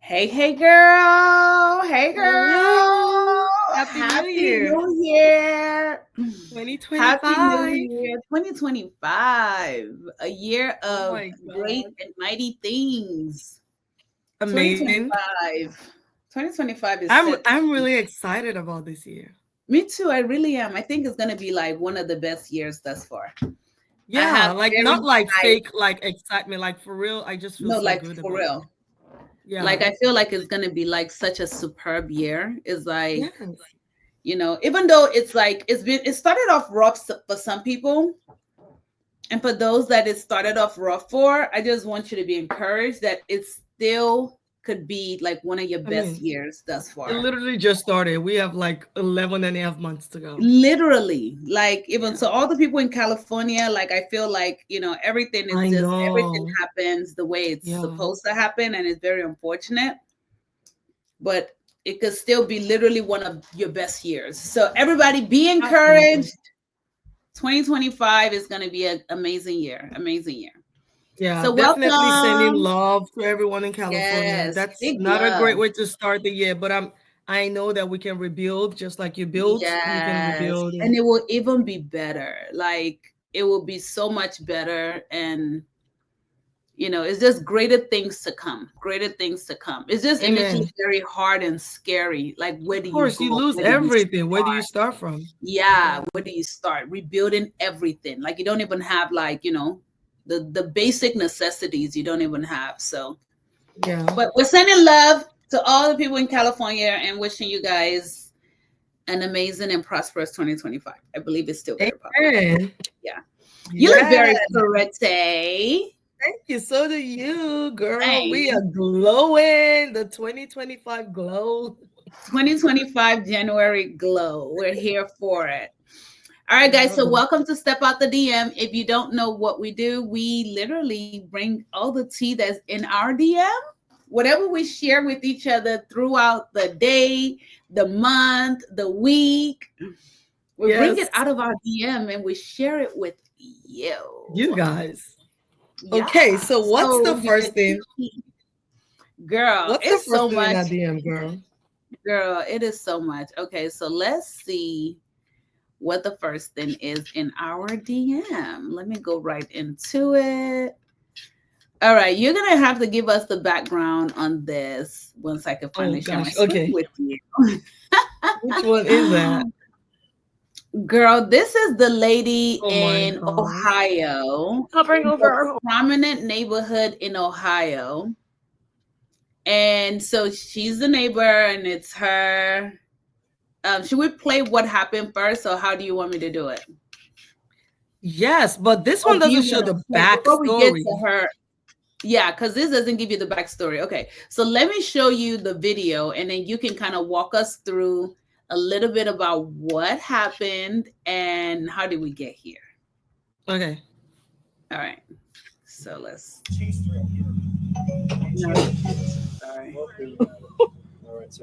Hey, hey, girl. Hey, Hello. girl. Happy New Happy Year. New Year. Happy New 2025. Year 2025. A year Oh of my great God. and mighty things. Amazing. 2025. 2025 is I'm set to I'm be. really excited about this year. Me too. I really am. I think it's going to be like one of the best years thus far. I Yeah, have like very not like high, fake like excitement, like for real. I just feel no, so like good for about it. real. Like Yeah. I feel like it's going to be like such a superb year. It's like, Yes. even though it's like it started off rough for some people, and for those that it started off rough for, I just want you to be encouraged that it still could be like one of your I best mean, years thus it far. literally just started. We have like 11 and a half months to go. Literally, like even Yeah. so, all the people in California, like I feel like I everything know. happens the way it's Yeah. supposed to happen, and it's very unfortunate, but it could still be literally one of your best years. So everybody, be Absolutely. encouraged. 2025 is going to be an amazing year. Amazing year. Yeah, So definitely sending welcome. love to everyone in California. Yes, That's big not a great love. way to start the year, but I know that we can rebuild just like you built. We can Yes. rebuild And and it will even be better. Like it will be so much better. And it's just greater things to come. Greater things to come. It's just initially amen. very hard and scary. Like where Of do you course, you go? lose Where do you everything. Where do you start? start from? Yeah, Yeah. where do you start? Rebuilding everything. Like you don't even have like, the basic necessities you don't even have. So Yeah. but we're sending love to all the people in California and wishing you guys an amazing and prosperous 2025. I believe it's still very possible. Amen. Yeah. You look Yes. very pretty. Thank you. So do you, girl. We are Thanks. glowing. The 2025 glow. 2025 January glow. We're here for it. All I right, guys. love So, it. welcome to Step Out the DM. If you don't know what we do, we literally bring all the tea that's in our DM, whatever we share with each other throughout the day, the month, the week. We bring it Yes, out of our DM and we share it with you. you guys. Yeah. Okay, so what's the So you first can thing? girl, What's the it's first so thing in much. that DM, girl? Girl, it is so much. Okay, so let's see what the first thing is in our DM. Let me go right into it. All right, you're gonna have to give us the background on this once I can Oh finally share my gosh. screen Okay. with you. Which one is that? Girl, this is the lady Oh my in gosh. Ohio, Hovering over a our home. prominent neighborhood in Ohio. And so she's the neighbor, and it's her. Should we play what happened first, or how do you want me to do it? Yes, but this Or one do you doesn't show want to the play before we get backstory. to her? Yeah, because this doesn't give you the backstory. Okay, so let me show you the video, and then you can kind of walk us through a little bit about what happened and how did we get here. Okay. All right, so let's. No, sorry.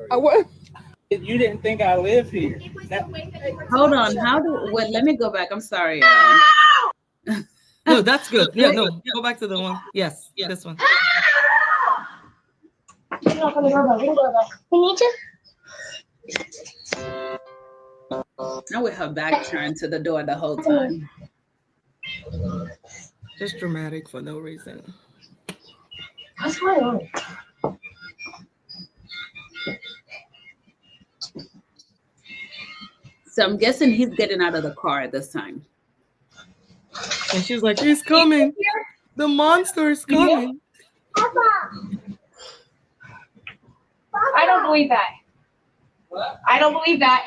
What? You didn't think I live here. That, Hold on. How do? Wait, let me go back. I'm sorry, y'all. No, that's good. Yeah, Wait, no, go back to the one. Yes, this one. Knock on the doorbell. Ring doorbell. We need to. now with her back turned to the door the whole time. Just dramatic for no reason. What's going on? So I'm guessing he's getting out of the car at this time. And she's like, he's coming. The monster is coming. I don't believe that. I don't believe that.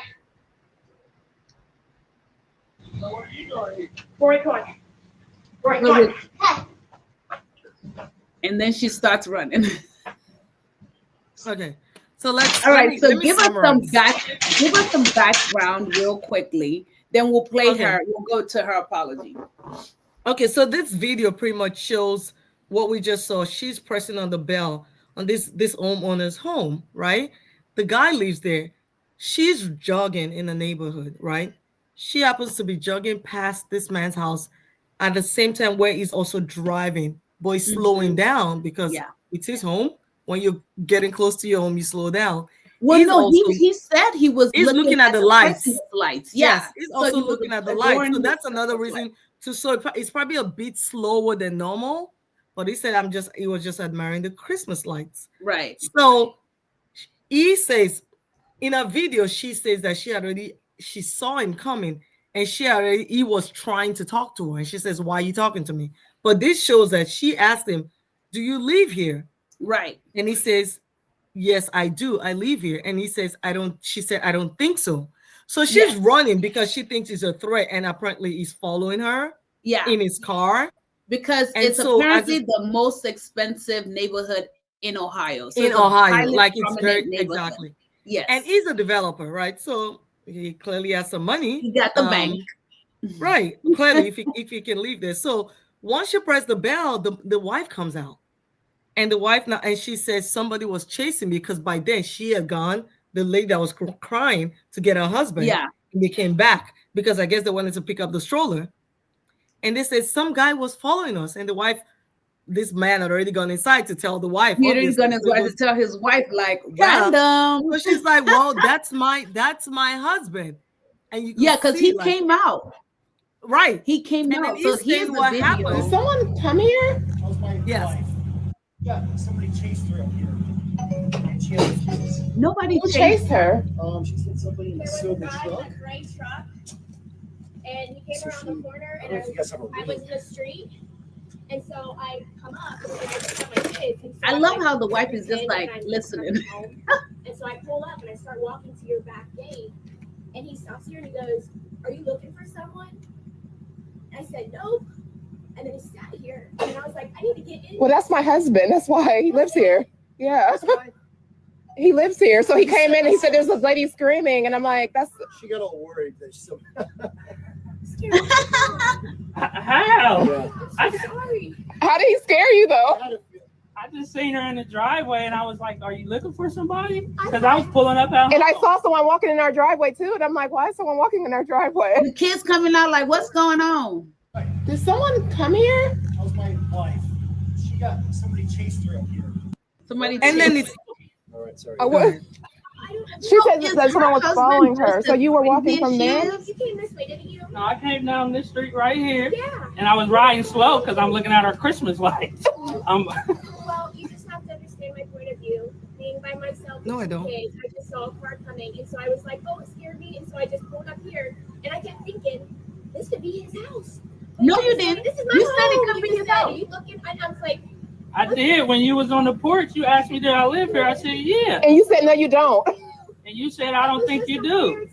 Rory, come on. Rory, come on. And then she starts running. Okay. So let's All let right, me so let me give us some summarize. background real quickly. Then we'll play Okay. her. We'll go to her apology. Okay, so this video pretty much shows what we just saw. She's pressing on the bell on this homeowner's home, right? The guy lives there. She's jogging in the neighborhood, right? She happens to be jogging past this man's house at the same time where he's also driving, but he's slowing Hmm. down because Yeah. it's his home. when you're getting close to your home, you slow down. Well, He's no, also he said he was he's looking looking at at the the lights. Christmas lights. Yes, Yeah. he's So also he was looking at the lights. adoring So his that's another Christmas lights. reason to. So it's probably a bit slower than normal. But he said, he was just admiring the Christmas lights. Right. So he says in a video, she says that she saw him coming and he was trying to talk to her. And she says, "Why are you talking to me?" But this shows that she asked him, "Do you live here?" Right. And he says, "Yes, I do. I live here." And he says, "I don't." She said, "I don't think so." So she's Yes. running because she thinks it's a threat, and apparently he's following her Yeah. in his car. Because And it's so apparently the most expensive neighborhood in Ohio. So in it's a Ohio, highly like it's prominent very neighborhood. exactly. Yes. And he's a developer, right? So he clearly has some money. He got the bank. Right. Clearly, if he can leave there. So once you press the bell, the wife comes out. And the wife now, and she says somebody was chasing me because by then she had gone, the lady that was crying to get her husband. Yeah. And they came back because I guess they wanted to pick up the stroller. And they said some guy was following us. And the wife, this man had already gone inside to tell the wife. He's Obviously. gonna So it try was- to tell his wife, like, Yeah. random. So she's like, well, that's my husband. And you could Yeah, because see, he like, came out. right. He came And then out. So he's here's saying the what video. happened. Did someone come here? That was my Yes. wife. Yeah, somebody chased her up here. And she had kids. Nobody Who chased her? She said somebody in a There was a silver guy in truck. a gray truck, and he came So around the corner, I and don't know if you guys have a I was read. in the street, and so I come up, and I just saw my kids. And so I I'm love like, how the wife is just and like I'm listening. coming home. And so I pull up, and I start walking to your back gate, and he stops here, and he goes, "Are you looking for someone?" And I said, "Nope." And then he sat here, and I was like, "I need to get in." Well, that's my husband. That's why he lives here. Yeah. He lives here. So he came in and he said there's a lady screaming. And I'm like, that's She got all worried that she How? yeah. I'm so sorry. how did he scare you though? I just seen her in the driveway and I was like, "Are you looking for somebody?" Because I was pulling up out. And I saw someone walking in our driveway too. And I'm like, why is someone walking in our driveway? The kids coming out like, what's going on? Did someone come here? That was my wife. Somebody chased her up here. Somebody And then chased- it's All right, sorry. Oh, what? She said Is that someone her was husband following her. just So as you were walking crazy from as she there? is? You came this way, didn't you? No, I came down this street right here, Yeah. and I was riding slow because I'm looking at our Christmas lights. Well, you just have to understand my point of view. Being by myself, with No, I two don't. kids, I just saw a car coming, and so I was like, "Oh, it scared me," and so I just pulled up here, and I kept thinking, "This could be his house." But No, he you was like, didn't. This is my You said it home. could You be just his said, house. "Are you looking?" And I was like, I did when you was on the porch. You asked me, "Did I live here?" I said, "Yeah," And you said, no, you don't. and you said, "I don't think you do."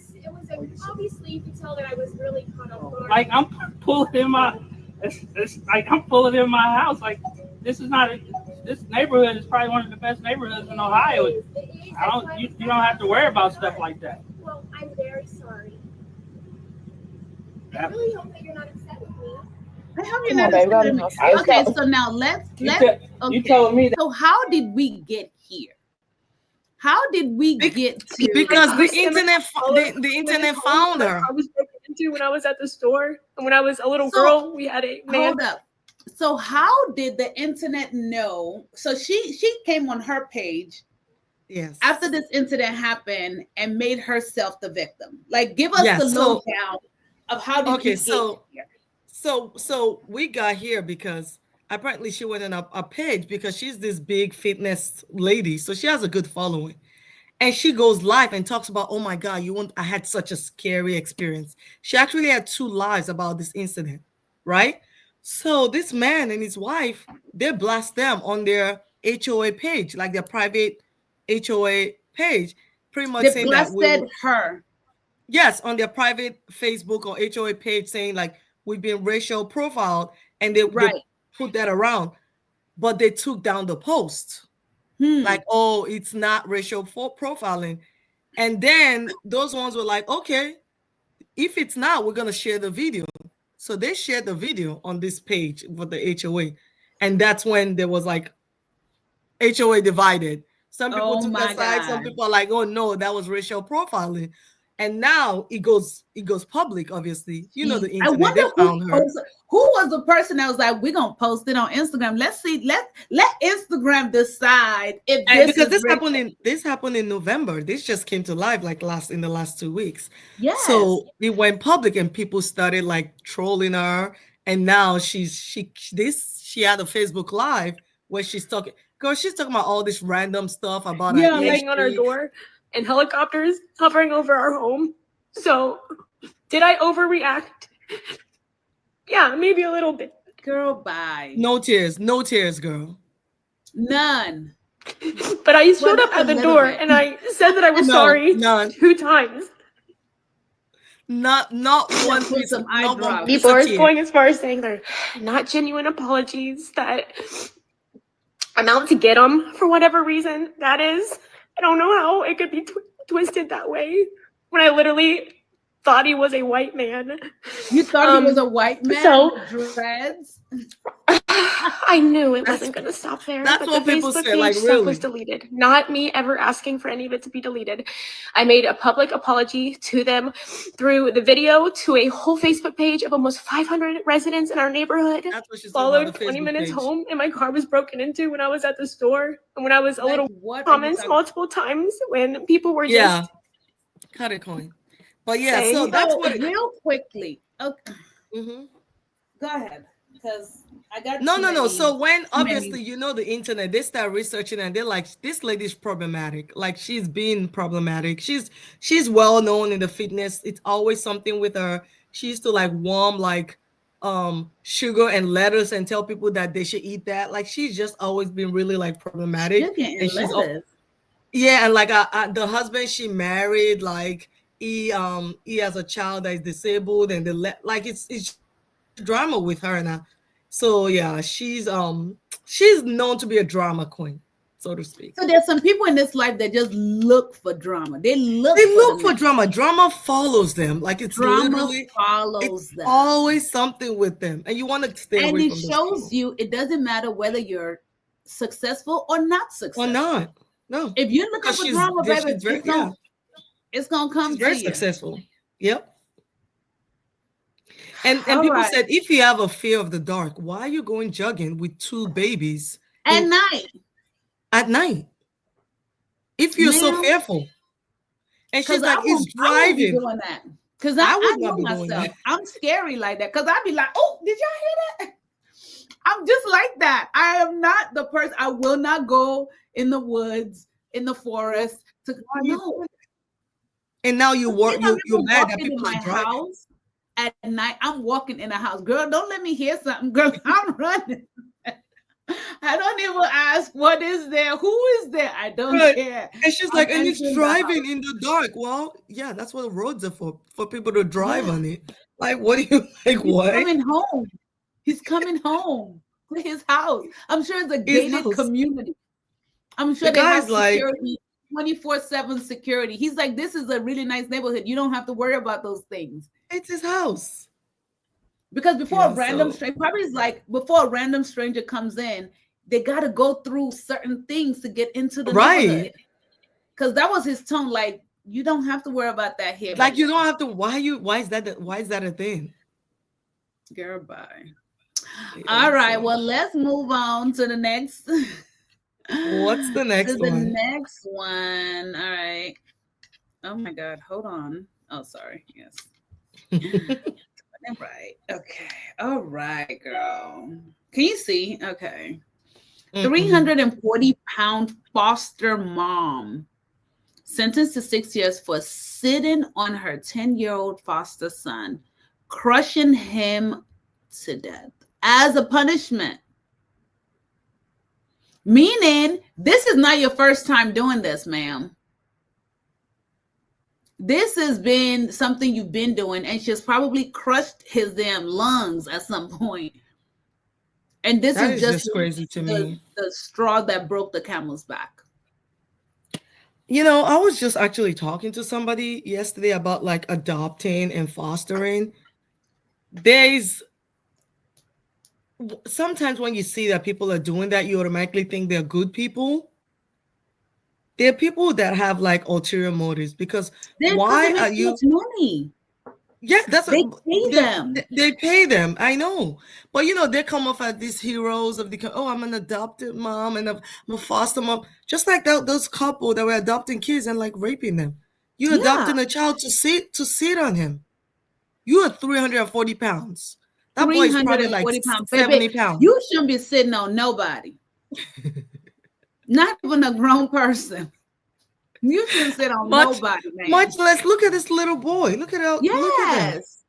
It was obviously you could tell that I was really caught off guard. Like I'm pulling in my, it's like I'm pulling in my house. Like this is not this neighborhood is probably one of the best neighborhoods in Ohio. It is. I don't you don't have to worry about stuff like that. Well, I'm very sorry. I Yeah. really hope that you're not upset with me. I hope you're Come not on, babe, go upset. ahead. Okay, so now let's You okay. told me that. So how did we get here? How did we get to? because the internet found her. I was broken into when I was at the store. And when I was a little So, girl, we had a man. Hold up. So how did the internet know? So she came on her page Yes. after this incident happened and made herself the victim. Like, give us Yeah, the so- lowdown of how did Okay, we get so- here? So we got here because apparently she went on a page because she's this big fitness lady. So she has a good following. And she goes live and talks about, oh my God, I had such a scary experience. She actually had 2 lives about this incident, right? So this man and his wife, they blast them on their HOA page, like their private HOA page, pretty much They saying that blasted her. yes, on their private Facebook or HOA page saying like we've been racial profiled, and they Right. put that around, but they took down the post. Like, oh, it's not racial profiling. And then those ones were like, okay, if it's not, we're gonna share the video. So they shared the video on this page for the HOA. And that's when there was like HOA divided. Some people Oh took my that side, some God. people are like, oh no, that was racial profiling. and now it goes public. Obviously, you know the I internet. wonder They found her. who was the person that was like, "We're gonna post it on Instagram. Let's see. Let Instagram decide if And this because is real." this happened in November. This just came to life like in the last 2 weeks. Yes. So it went public and people started like trolling her. And now she had a Facebook Live where she's talking. Girl, she's talking about all this random stuff about her Yeah, like banging on our history. door and helicopters hovering over our home. So, did I overreact? Yeah, maybe a little bit. girl, bye. No tears, girl. None. But I showed Well, up at the a little door bit. and I said that I was No, sorry none. 2 times. Not one Put piece some of eye not one drops. piece People of are tear. going as far as saying they're not genuine apologies, that I'm out to get them for whatever reason that is. I don't know how it could be twisted that way when I literally thought he was a white man. You thought he was a white man so- with dreads? I knew it wasn't going to stop there. That's but what the people Facebook say, page like, stuff was really? deleted. Not me ever asking for any of it to be deleted. I made a public apology to them through the video to a whole Facebook page of almost 500 residents in our neighborhood. That's what she's talking about, Followed the 20 Facebook minutes page. home, and my car was broken into when I was at the store, and when I was a little what comments multiple times when people were Yeah. just Cut it, coin. But yeah, so saying, that's So what it, real quickly. Okay, Mhm. go ahead, because I got No, too no, no. many- So when too many- obviously you know the internet, they start researching and they're like, this lady's problematic. Like she's been problematic. She's well known in the fitness. It's always something with her. She used to like warm like sugar and lettuce and tell people that they should eat that. Like she's just always been really like problematic. Sugar and And she's lettuce. yeah, and like the husband she married, like he has a child that is disabled, and like it's drama with her now. So yeah, she's known to be a drama queen, so to speak. So there's some people in this life that just look for drama. They look For the drama. Drama follows them. Like it's drama literally follows it's them. always something with them, and you want to stay And away it from those shows people. you it doesn't matter whether you're successful or not successful. Or not. No. If you're looking Because for drama, baby, she's very, it's gonna come she's very to you. successful. Yep. And All people right. said, if you have a fear of the dark, why are you going jogging with 2 babies At night. at night? If you're so Ma'am, fearful. And she's Because like, he's I won't be driving. doing that. Because I I would know not be doing myself. that. I'm scary like that. Because I'd be like, oh, did y'all hear that? I'm just like that. I am not the person. I will not go in the woods, in the forest. No. And now you work, If I'm you're ever mad that walking in people my are driving. house at night, I'm walking in a house. Girl, don't let me hear something. Girl, I'm running. I don't even ask what is there, who is there. I don't Right. care. And she's I'm like, and it's entering the driving in the dark. Well, yeah, that's what the roads are for people to drive Yeah. on it. Like, what do you like? He's What? coming home. He's coming home to his house. I'm sure it's a gated house. community. I'm sure The they have guy's like- security, 24/7 security. He's like, this is a really nice neighborhood. You don't have to worry about those things. It's his house. Because before Yeah, a random so- stranger, probably is like before a random stranger comes in, they got to go through certain things to get into the Right. neighborhood. Because that was his tone. Like, you don't have to worry about that here. Like, you don't have to. Why is that a thing? Girl, bye. Yeah, All right. so- Well, let's move on to the next. What's the next To the one? next one. All right. Oh my God. Hold on. Oh, sorry. Yes. Right. Okay. All right, girl. Can you see? Okay. 340-pound foster mom sentenced to 6 years for sitting on her 10-year-old foster son, crushing him to death as a punishment. Meaning, this is not your first time doing this, ma'am. This has been something you've been doing, and she's probably crushed his damn lungs at some point. And this That is is just crazy to me. the straw that broke the camel's back. You know, I was just actually talking to somebody yesterday about like adopting and fostering. Sometimes when you see that people are doing that, you automatically think they're good people. there are people that have like ulterior motives because They're why because they are make you? so much money. Yeah, that's They what pay them. they pay them. I know, but they come off as these heroes of the. Oh, I'm an adopted mom and I'm a foster mom. Just like those couple that were adopting kids and like raping them. You Yeah, adopting a child to sit on him. You are 340 pounds. That boy is probably like 340 pounds, baby. 70 pounds. You shouldn't be sitting on nobody. Not even a grown person. You shouldn't sit on Much, nobody, man. much less. Look at this little boy. Look at that. Look at that. Yes.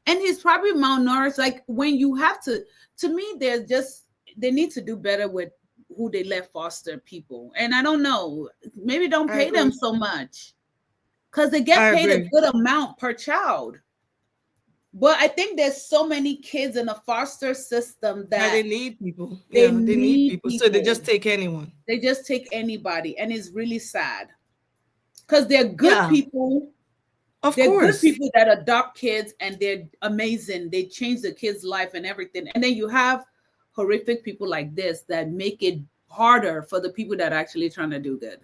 And he's probably malnourished. Like when you have to me, they need to do better with who they let foster people. And I don't know, maybe don't I pay them agree. so much because they get I paid a agree. good amount per child. But I think there's so many kids in the foster system Yeah, that they need people. they Yeah, they need need people. So they people. just take anyone. They just take anybody, and it's really sad because they're good Yeah, people. of They're good course. people that adopt kids, and they're amazing. They change the kid's life and everything. And then you have horrific people like this that make it harder for the people that are actually trying to do good.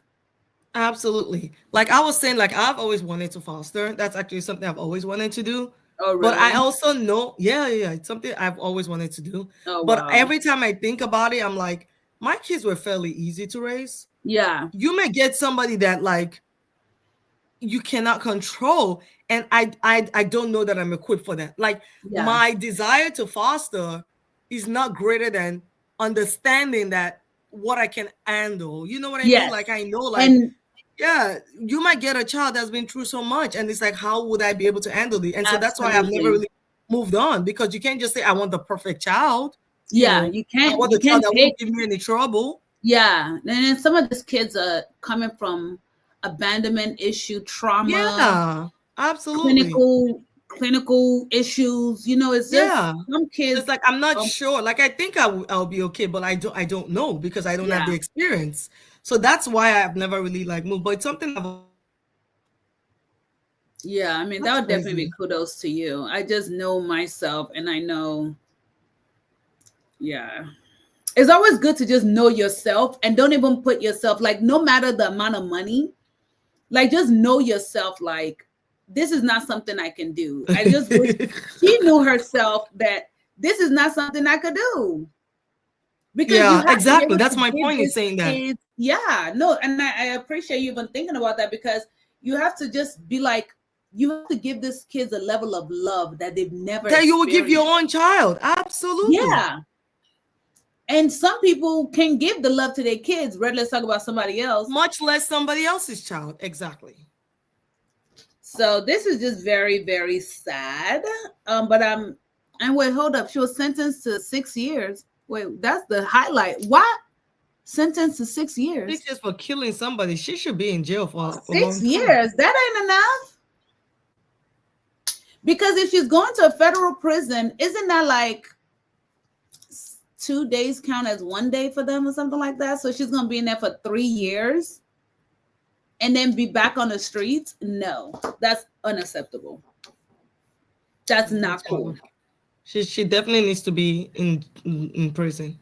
Absolutely. Like I was saying, like I've always wanted to foster. That's actually something I've always wanted to do. Oh, But I really? also know, yeah, it's something I've always wanted to do. Oh, But wow. every time I think about it, I'm like, my kids were fairly easy to raise. Yeah. You may get somebody that like you cannot control, and I don't know that I'm equipped for that. Like Yeah. my desire to foster is not greater than understanding that what I can handle. You know what I mean? Yes. Like I know, like And yeah, you might get a child that's been through so much, and it's like, how would I be able to handle it? And so that's why I've never absolutely. really moved on, because you can't just say I want the perfect child. Yeah, I you want can't the child that pick. won't give me any trouble. Yeah. And then some of these kids are coming from abandonment issue, trauma, Yeah, absolutely. clinical issues. It's just Yeah. some kids. It's like I'm not um, sure. Like I think I'll be okay, but I don't know because I don't have Yeah. the experience. So that's why I've never really like moved. But it's something I've Yeah, I mean, that That's would definitely be crazy. kudos to you. I just know myself, and I know, yeah. It's always good to just know yourself and don't even put yourself, like, no matter the amount of money, like, just know yourself, like, this is not something I can do. I just wish she knew herself that this is not something I could do. Because you Yeah, have to be exactly. able That's to my give point in this saying that. kid, yeah, no, and I appreciate you even thinking about that, because you have to just be like, you have to give this kids a level of love that they've never That you will give your experienced. own child. Absolutely. Yeah. And some people can give the love to their kids, right? Let's talk about somebody else. Much less somebody else's child. Exactly. So this is just very, very sad. And wait, hold up. She was sentenced to 6 years. Wait, that's the highlight. What? Sentenced to 6 years? 6 years for killing somebody. She should be in jail for a 6 long time. years. That ain't enough. Because if she's going to a federal prison, isn't that like 2 days count as 1 day for them or something like that? So she's going to be in there for 3 years and then be back on the streets? No, that's unacceptable. That's not cool. She definitely needs to be in prison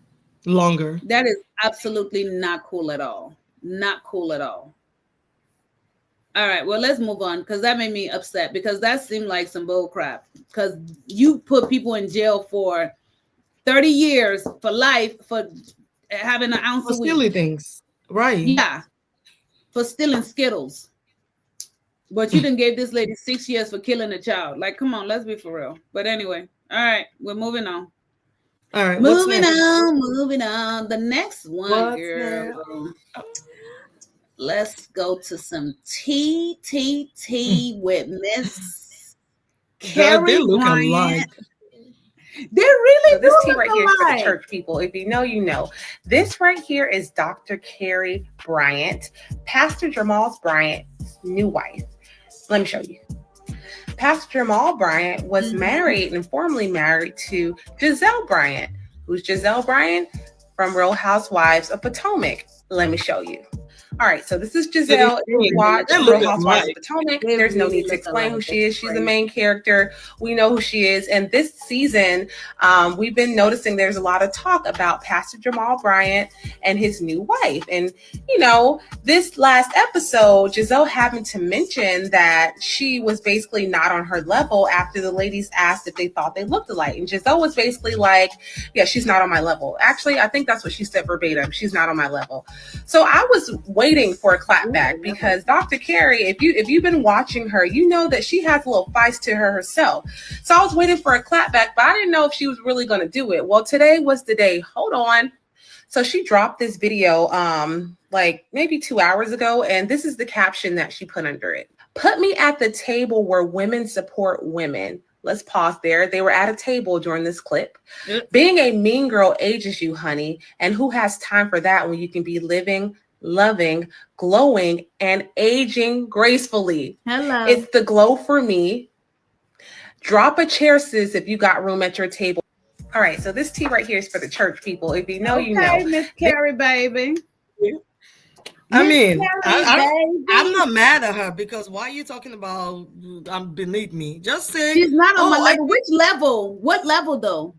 longer. That is absolutely not cool at all. Not cool at all. All right, well, let's move on, because that made me upset, because that seemed like some bull crap. Because you put people in jail for 30 years for life for having an ounce For of weed. silly things. Right. Yeah, for stealing Skittles. But you done gave this lady 6 years for killing a child. Like, come on, let's be for real. But anyway, all right, we're moving on. All right. Moving on. The next one, What's girl. Let's go to some tea with Miss Carrie They look Bryant. alike. They really So this do tea look right here is for the alike. church people. If you know, you know. This right here is Dr. Carrie Bryant, Pastor Jamal's Bryant's new wife. Let me show you. Pastor Jamal Bryant was married and formerly married to Giselle Bryant. Who's Giselle Bryant? From Real Housewives of Potomac. Let me show you. All right, so this is Giselle. If you watch They Real look Housewives alike. of Potomac, They there's no really need to look explain who alike. she That's is. She's the crazy. main character. We know who she is. And this season, we've been noticing there's a lot of talk about Pastor Jamal Bryant and his new wife. And, you know, this last episode, Giselle happened to mention that she was basically not on her level after the ladies asked if they thought they looked alike. And Giselle was basically like, yeah, she's not on my level. Actually, I think that's what she said verbatim. She's not on my level. So I was waiting for a clapback because Dr. Carey, if you've been watching her, you know that she has a little feist to her herself. So I was waiting for a clapback, but I didn't know if she was really going to do it. Well, today was the day. Hold on. So she dropped this video like maybe 2 hours ago, and this is the caption that she put under it. Put me at the table where women support women. Let's pause there. They were at a table during this clip. Yep. Being a mean girl ages you, honey. And who has time for that when you can be living, loving, glowing, and aging gracefully? Hello. It's the glow for me. Drop a chair, sis, if you got room at your table. All right, so this tea right here is for the church people. If you know, you know. Miss Carrie, baby. I Miss mean, Carrie, baby. I'm not mad at her because why are you talking about I'm beneath me? Just say She's not on my oh, level. Which level? What level though?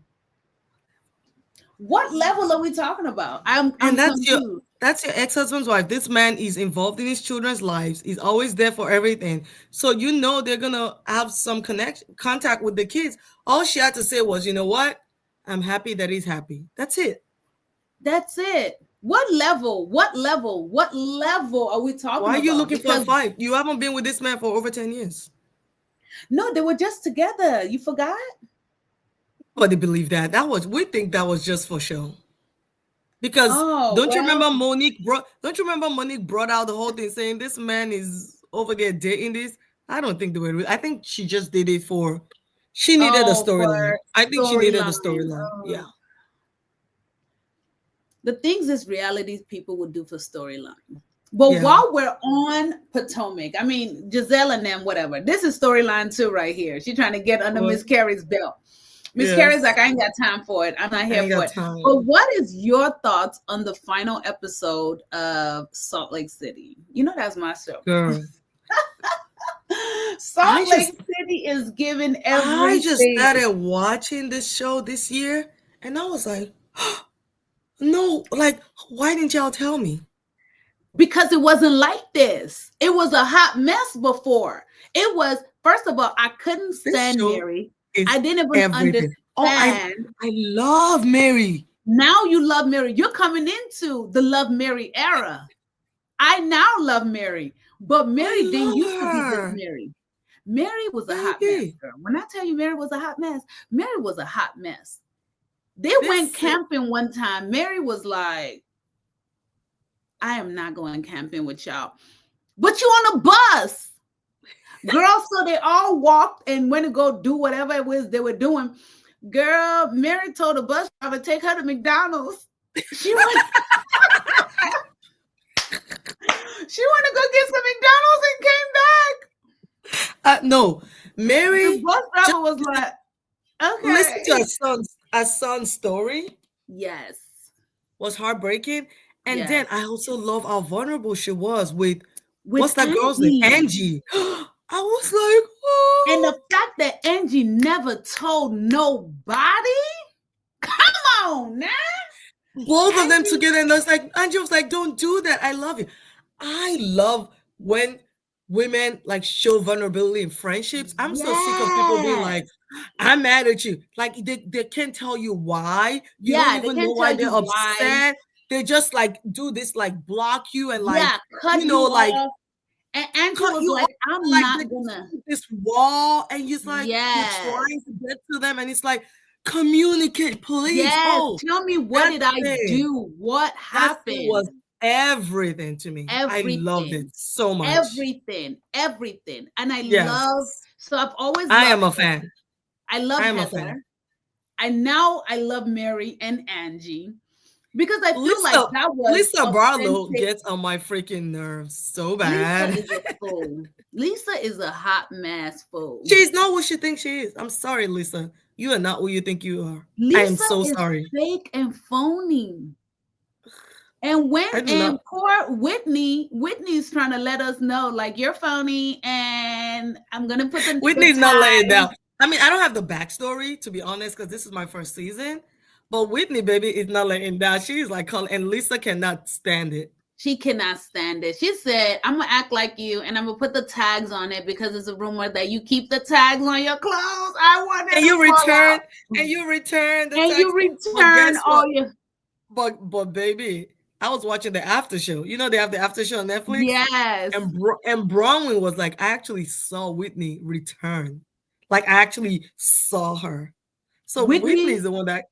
What level are we talking about? I'm that's confused. your ex-husband's wife. This man is involved in his children's lives. He's always there for everything. So you know they're gonna have some contact with the kids. All she had to say was, you know what? I'm happy that he's happy. That's it. That's it. What level? What level? What level are we talking about? Why are you looking for a Because- fight? You haven't been with this man for over 10 years. No, they were just together. You forgot? Nobody believe that. We think that was just for show. Because don't you remember Monique brought out the whole thing saying this man is over there dating this? I don't think they were. I think she just did it for. She needed a storyline. I think she needed a storyline. Yeah. The things this reality people would do for storyline. But Yeah. while we're on Potomac, I mean Giselle and them, whatever. This is storyline 2 right here. She's trying to get under Miss Carey's belt. Miss Carey's like, I ain't got time for it. I'm not here for it. Time. But what is your thoughts on the final episode of Salt Lake City? You know that's my show. Girl. Salt Lake City is giving everything. I just started watching this show this year, and I was like, no, like, why didn't y'all tell me? Because it wasn't like this. It was a hot mess before. It was, first of all, I couldn't stand Mary. I didn't even understand. Oh, I love Mary. Now you love Mary. You're coming into the Love Mary era. I now love Mary. But Mary didn't used to be this Mary. Mary was a hot mess, girl. When I tell you Mary was a hot mess, Mary was a hot mess. They went camping one time. Mary was like, I am not going camping with y'all. But you on a bus. Girl, so they all walked and went to go do whatever it was they were doing. Girl, Mary told the bus driver, take her to McDonald's. She went she wanted to go get some McDonald's and came back. No, Mary. The bus driver was like, okay. Listen to our son's story. Yes. Was heartbreaking. And Yes. then I also love how vulnerable she was with what's that Angie. girl's name? Angie. I was like, oh. And the fact that Angie never told nobody. Come on now. Both of them together, and I was like, Angie was like, don't do that. I love you. I love when women like show vulnerability in friendships. I'm so sick of people being like, I'm mad at you. Like they can't tell you why. You don't even know why they're upset. They just like do this, like block you and like cut you know, like off. And Angie was like, I'm like not gonna this wall, and you're like you're trying to get to them, and it's like communicate, please. Yes, Oh, tell me what did I do? What happened? Was everything to me. Everything. I loved it so much. Everything. And I love. So I've always. I am a fan. I love Heather. I love Mary and Angie. Because I feel like that was Lisa Barlow gets on my freaking nerves so bad. Lisa is a fool. Lisa is a hot mess fool. She's not what she thinks she is. I'm sorry, Lisa. You are not who you think you are. Lisa I am so is sorry. Fake and phony. And when I do and not. poor Whitney's trying to let us know, like, you're phony, and I'm gonna put the Whitney's not laying tag. down. I mean, I don't have the backstory, to be honest, because this is my first season. But Whitney, baby, is not laying down. She's like, and Lisa cannot stand it. She cannot stand it. She said, I'm gonna act like you, and I'm gonna put the tags on it because it's a rumor that you keep the tags on your clothes. I want it. And you return, and you return the and tags. you return all your. But baby, I was watching the after show. You know they have the after show on Netflix. Yes. And Bronwyn was like, I actually saw Whitney return. Like I actually saw her. So Whitney's the one that.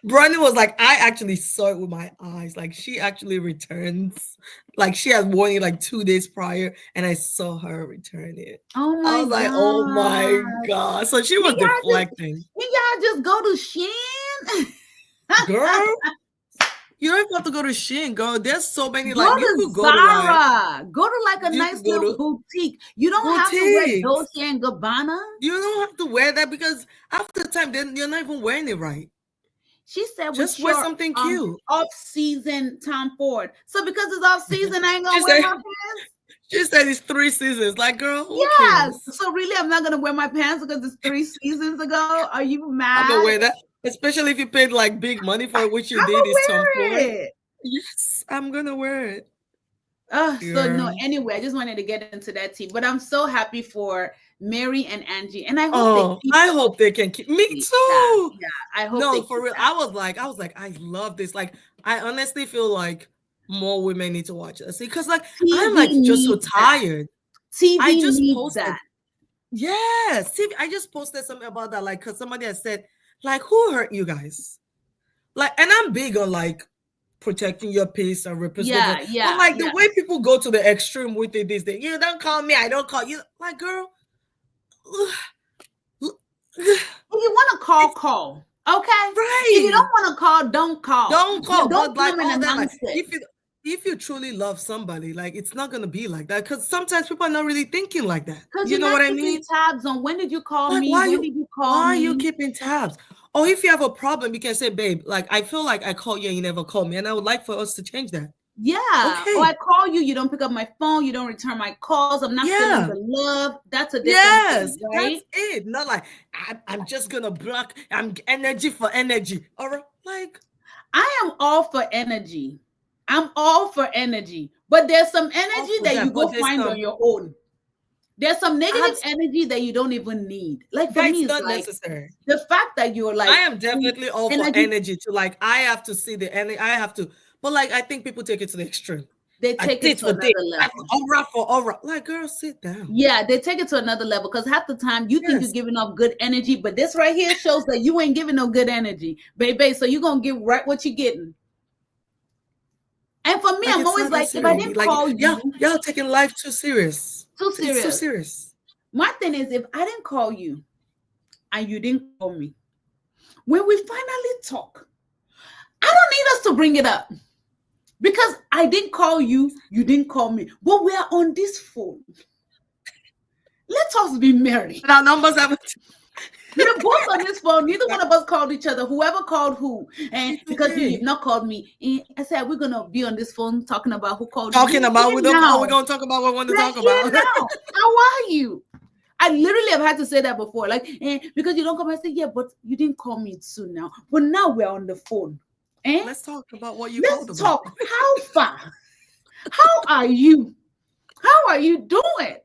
Bronwyn was like, I actually saw it with my eyes. Like she actually returns. Like she had worn it like 2 days prior, and I saw her return it. Oh my I was like, oh my god. So she was deflecting. Y'all just go to Shein? Girl, you don't even have to go to Shein, girl. There's so many. Go like to you could go Zara. to Go to like a nice little boutique. You don't have to wear Dolce and Gabbana. You don't have to wear that because after time, then you're not even wearing it right. She said, just wear something cute. Off-season Tom Ford. So because it's off-season, I ain't gonna wear my pants. She said it's 3 seasons. Like, girl, who yes. cares? So really, I'm not gonna wear my pants because it's 3 seasons ago. Are you mad? I'm gonna wear that, especially if you paid like big money for it, which you did. Is Tom Ford. Yes, I'm gonna wear it. So no. Anyway, I just wanted to get into that tea, but I'm so happy for Mary and Angie, and I hope they can keep me too. Yeah, I hope. No, for real. I was like, I love this. Like, I honestly feel like more women need to watch this because, like, I'm like just so tired. TV I just needs posted that. Yes, TV. I just posted something about that, like, because somebody has said, like, who hurt you guys? Like, and I'm big on like protecting your peace and representing. Yeah. But like the way people go to the extreme with it, this thing, you don't call me, I don't call you. Like, girl. If you want to call. Okay. Right. If you don't want to call, don't call. Don't call. Don't but like come all that, like, it. if you truly love somebody, like it's not gonna be like that. Because sometimes people are not really thinking like that. Because you know what I keeping mean? Tabs on when did you call like, me? Why did you call why me? are you keeping tabs? Or if you have a problem, you can say, babe, like I feel like I call you and you never call me. And I would like for us to change that. Yeah. Okay. Or I call you, you don't pick up my phone, you don't return my calls. I'm not feeling the love. That's a different thing, right? That's it. Not like I'm just gonna block. I'm energy for energy. All right. Like I am all for energy. I'm all for energy. But there's some energy that you go find on your own. There's some negative energy that you don't even need. Like for me, it's not like necessary. The fact that you're like, I am definitely all for energy to like, I have to see the energy. I have to, but like, I think people take it to the extreme. They take it to another level. Aura for aura. Like, girl, sit down. Yeah, they take it to another level because half the time you think you're giving off good energy, but this right here shows that you ain't giving no good energy, baby. So you're gonna get right what you're getting. And for me, like, I'm always like, if I didn't call you, y'all taking life too serious. Too serious. It's too serious. My thing is, if I didn't call you and you didn't call me, when we finally talk, I don't need us to bring it up because I didn't call you, you didn't call me, but we are on this phone. Let us be merry. And our numbers haven't. We're both on this phone. Neither one of us called each other. Whoever called who, and because you have not called me, I said we're gonna be on this phone talking about who called. Talking about we're gonna talk about what we want to talk about. Now. How are you? I literally have had to say that before, like because you don't come. I say but you didn't call me soon now. But now we're on the phone. Let's talk about what you called about. Let's talk. How far? How are you? How are you doing?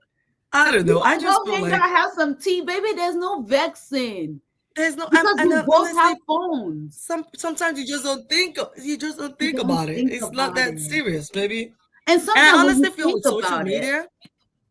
I don't know. I just feel like I have some tea, baby. There's no vexing. There's no because we both have phones. Sometimes you just don't think. You just don't think about it. It's not that serious, baby. And sometimes I honestly feel with social media.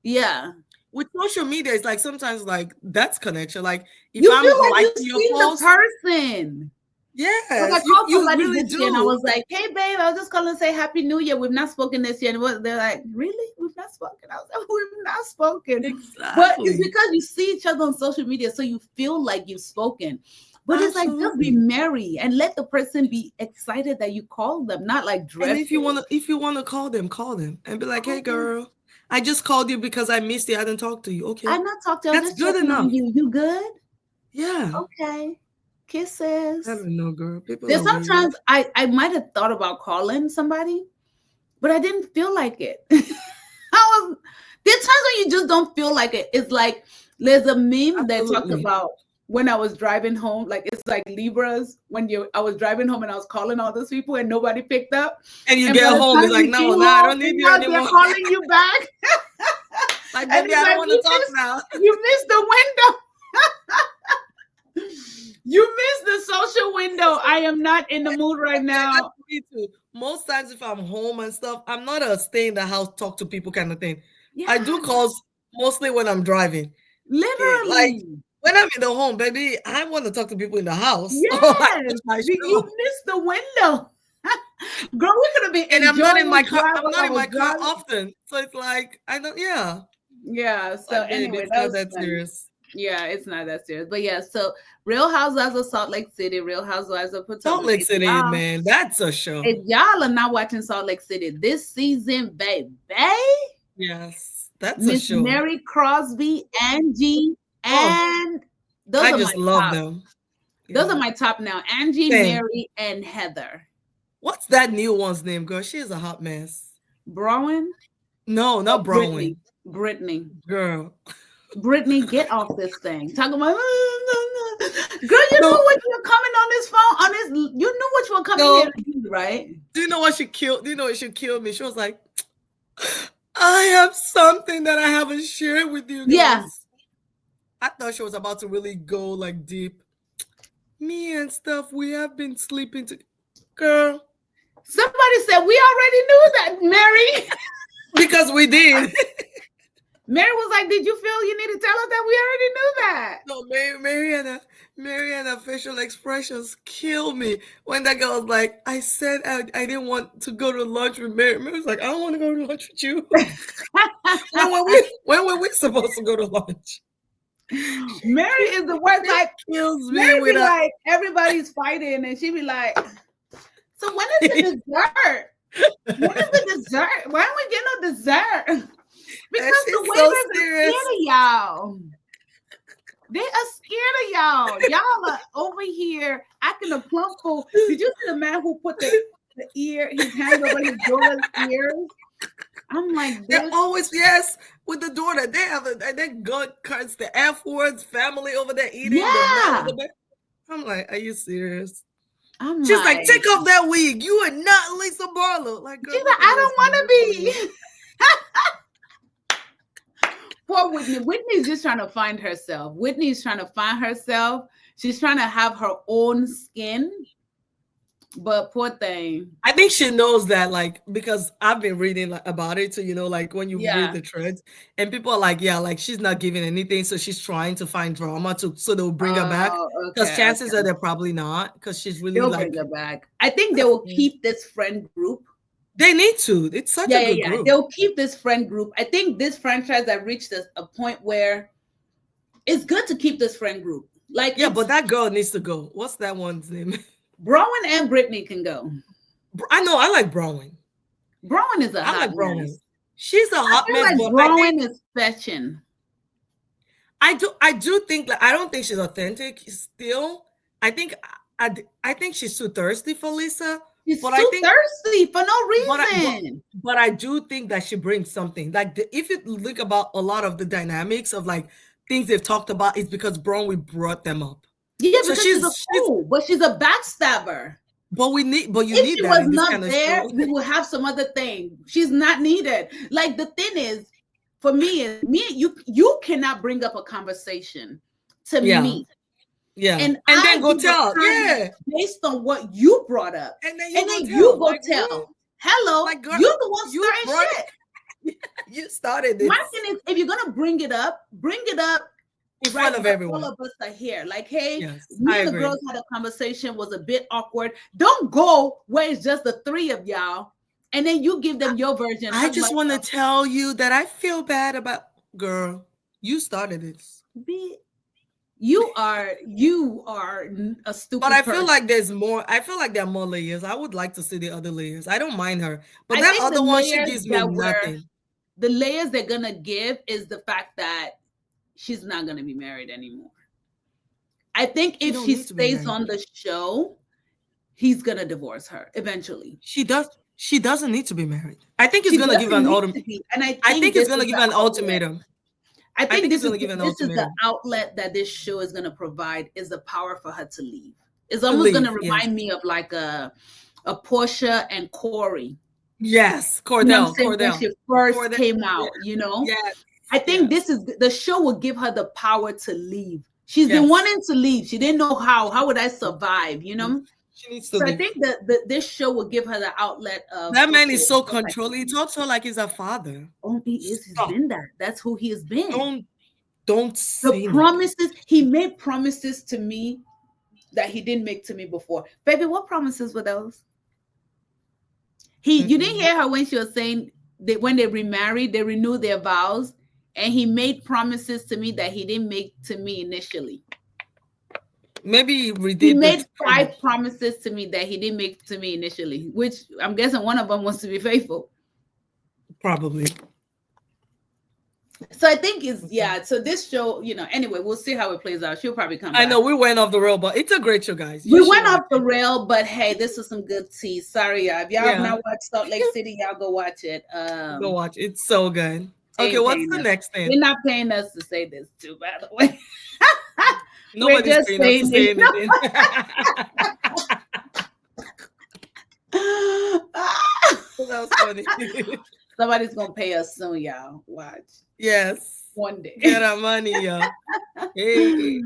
Yeah. With social media, it's like sometimes like that's connection. Like if you I'm feel like liking you see post, the person. Yeah, like I called somebody really this year and I was like, "Hey, babe, I was just calling to say Happy New Year. We've not spoken this year." And they're like, "Really? We've not spoken?" I was like, "We've not spoken." Exactly. But it's because you see each other on social media, so you feel like you've spoken. But it's like just be merry and let the person be excited that you called them, not like dreadful. And if you wanna call them and be like, "Hey, girl, I just called you because I missed you. I didn't talk to you." Okay, I'm not talking to you. That's good enough. You good? Yeah. Okay. Kisses. I don't know, girl. People There's are weird. sometimes I might have thought about calling somebody, but I didn't feel like it. There's times when you just don't feel like it. It's like there's a meme that talks Absolutely. about when I was driving home, like it's like Libras when I was driving home and I was calling all those people and nobody picked up. And you And get by the home, it's time like, you no, get I home, don't need you now they're anymore. calling you back. Like, And baby, it's I like, don't want to you talk missed- now. You missed the window. You missed the social window. I am not in the mood right now. That's me too. Most times, if I'm home and stuff, I'm not a stay in the house, talk to people kind of thing. Yeah, I do calls mostly when I'm driving. literally. Like, when I'm in the home, baby, I want to talk to people in the house. Yes, you missed the window. Girl, we could have been And I'm not in my enjoying car. drive I'm while not I in was my car driving. often. So it's like, I don't, yeah. Yeah, so Like, babe, anyway, it's that not was that funny. serious. Yeah, it's not that serious. But yeah, so Real Housewives of Salt Lake City, Real Housewives of Potomac. Salt Lake If City, y'all- man, that's a show. If y'all are not watching Salt Lake City this season, baby, Yes, that's a Miss show. Mary Crosby, Angie, and those I are just my love top. them. Those Yeah. are my top now. Angie, Same. Mary, and Heather. What's that new one's name, girl? She's a hot mess. Browen? No, not Brittany. Brown. Brittany. Girl. Brittany, get off this thing. Talking about, girl, you No. knew what you were coming on this phone, on this, you knew what you were coming No. here to do, right? Do you know what she killed? Do you know what she killed me? She was like, I have something that I haven't shared with you guys. Yeah. I thought she was about to really go like deep. Me and stuff, we have been sleeping to girl. Somebody said, we already knew that, Mary. Because we did. Mary was like, did you feel you need to tell us that? We already knew that. No, Mariana facial expressions kill me. When that girl was like, I said I didn't want to go to lunch with Mary. Mary was like, I don't want to go to lunch with you. when were we supposed to go to lunch? Mary is the worst. Like, kills me Mary with be a- like, everybody's fighting, and she be like, so when is the dessert? When is the dessert? Why don't we get no dessert? Because she's the so waiters are serious. scared of y'all. They are scared of y'all. Y'all are over here acting a plump fool. Did you see the man who put the ear, his hand over his daughter's ears? I'm like, They're bitch. always, yes, with the daughter. They have that gun cuts the F words, family over there eating. Yeah. I'm like, are you serious? I'm She's like, take off that wig. You are not Lisa Barlow. Like, girl, she's like, I don't want to be. Poor Whitney. Whitney's just trying to find herself. Whitney's trying to find herself. She's trying to have her own skin. But poor thing. I think she knows that, like, because I've been reading about it. So, you know, like when you read the threads and people are like, yeah, like she's not giving anything. So she's trying to find drama so they'll bring her back. Because chances are they're probably not, because she's really They'll like. bring her back. I think they will keep this friend group. They need to. It's such a good group. They'll keep this friend group. I think this franchise has reached a point where it's good to keep this friend group. Like, yeah, but that girl needs to go. What's that one's name? Browen and Brittany can go. I know. I like Browen. Browen is a hot like Browen. mess. She's a hot I feel mess. like but Browen is fetching. I do think that I don't think she's authentic still. I think she's too thirsty for Lisa. She's but too thirsty for no reason. But I do think that she brings something. Like if you look about a lot of the dynamics of like things they've talked about, it's because we brought them up. Yeah, so because she's a fool, but she's a backstabber. But you if need she that was in this not kind of there, show. we will have some other thing. She's not needed. Like the thing is, for me, you cannot bring up a conversation to me. Yeah. And then go tell. Yeah. Based on what you brought up. And then you go tell. Hello. Like, girl, you're the one starting shit. You started this. My thing is, if you're gonna bring it up in front of everyone. All of us are here. Like, hey, yes, me and the girls had a conversation, was a bit awkward. Don't go where it's just the three of y'all, and then you give them your version. I just want to tell you that I feel bad about girl. You started this. You are a stupid. But I feel like there's more. I feel like there are more layers. I would like to see the other layers. I don't mind her, but that other one, she gives me nothing. The layers they're gonna give is the fact that she's not gonna be married anymore. I think She if don't she need to be stays married. on the show, he's gonna divorce her eventually. She doesn't need to be married. I think he's She gonna give an doesn't need ultimatum. to be, and I I think think he's this gonna is give the an outlet. ultimatum. I think he's this is gonna give an this is the ultimatum. outlet that this show is gonna provide, is the power for her to leave. It's To almost gonna leave, yes. remind me of like a Portia and Corey. Yes, You know what I'm Cordell. saying? When she first Cordell. came out, you know? Yes. I think yes. this is the show will give her the power to leave. She's been Yes. wanting to leave. She didn't know how. How would I survive? You know? She needs to So leave. I think that this show will give her the outlet of That man okay, is so I guess I controlling. He can. talks to her like he's a father. Oh, he is. He's Stop. been that. That's who he has been. Don't The say nothing. promises he made promises to me that he didn't make to me before. Baby, what promises were those? You didn't hear her when she was saying that when they remarried, they renewed their vows, and he made promises to me that he didn't make to me initially. Maybe he made 5 promises to me that he didn't make to me initially, which I'm guessing one of them was to be faithful. Probably. So I think so this show, anyway, we'll see how it plays out. She'll probably come back. I know we went off the rail, but it's a great show, guys. We went off the rail, but hey, this is some good tea. Sorry, y'all. If y'all have not watched Salt Lake City, y'all go watch it. Go watch it. It's so good. Okay, what's the next thing? They're not paying us to say this too, by the way. Nobody's paying us to say anything. That was funny. Somebody's gonna pay us soon, y'all. Watch. Yes. One day. Get our money, y'all. Hey.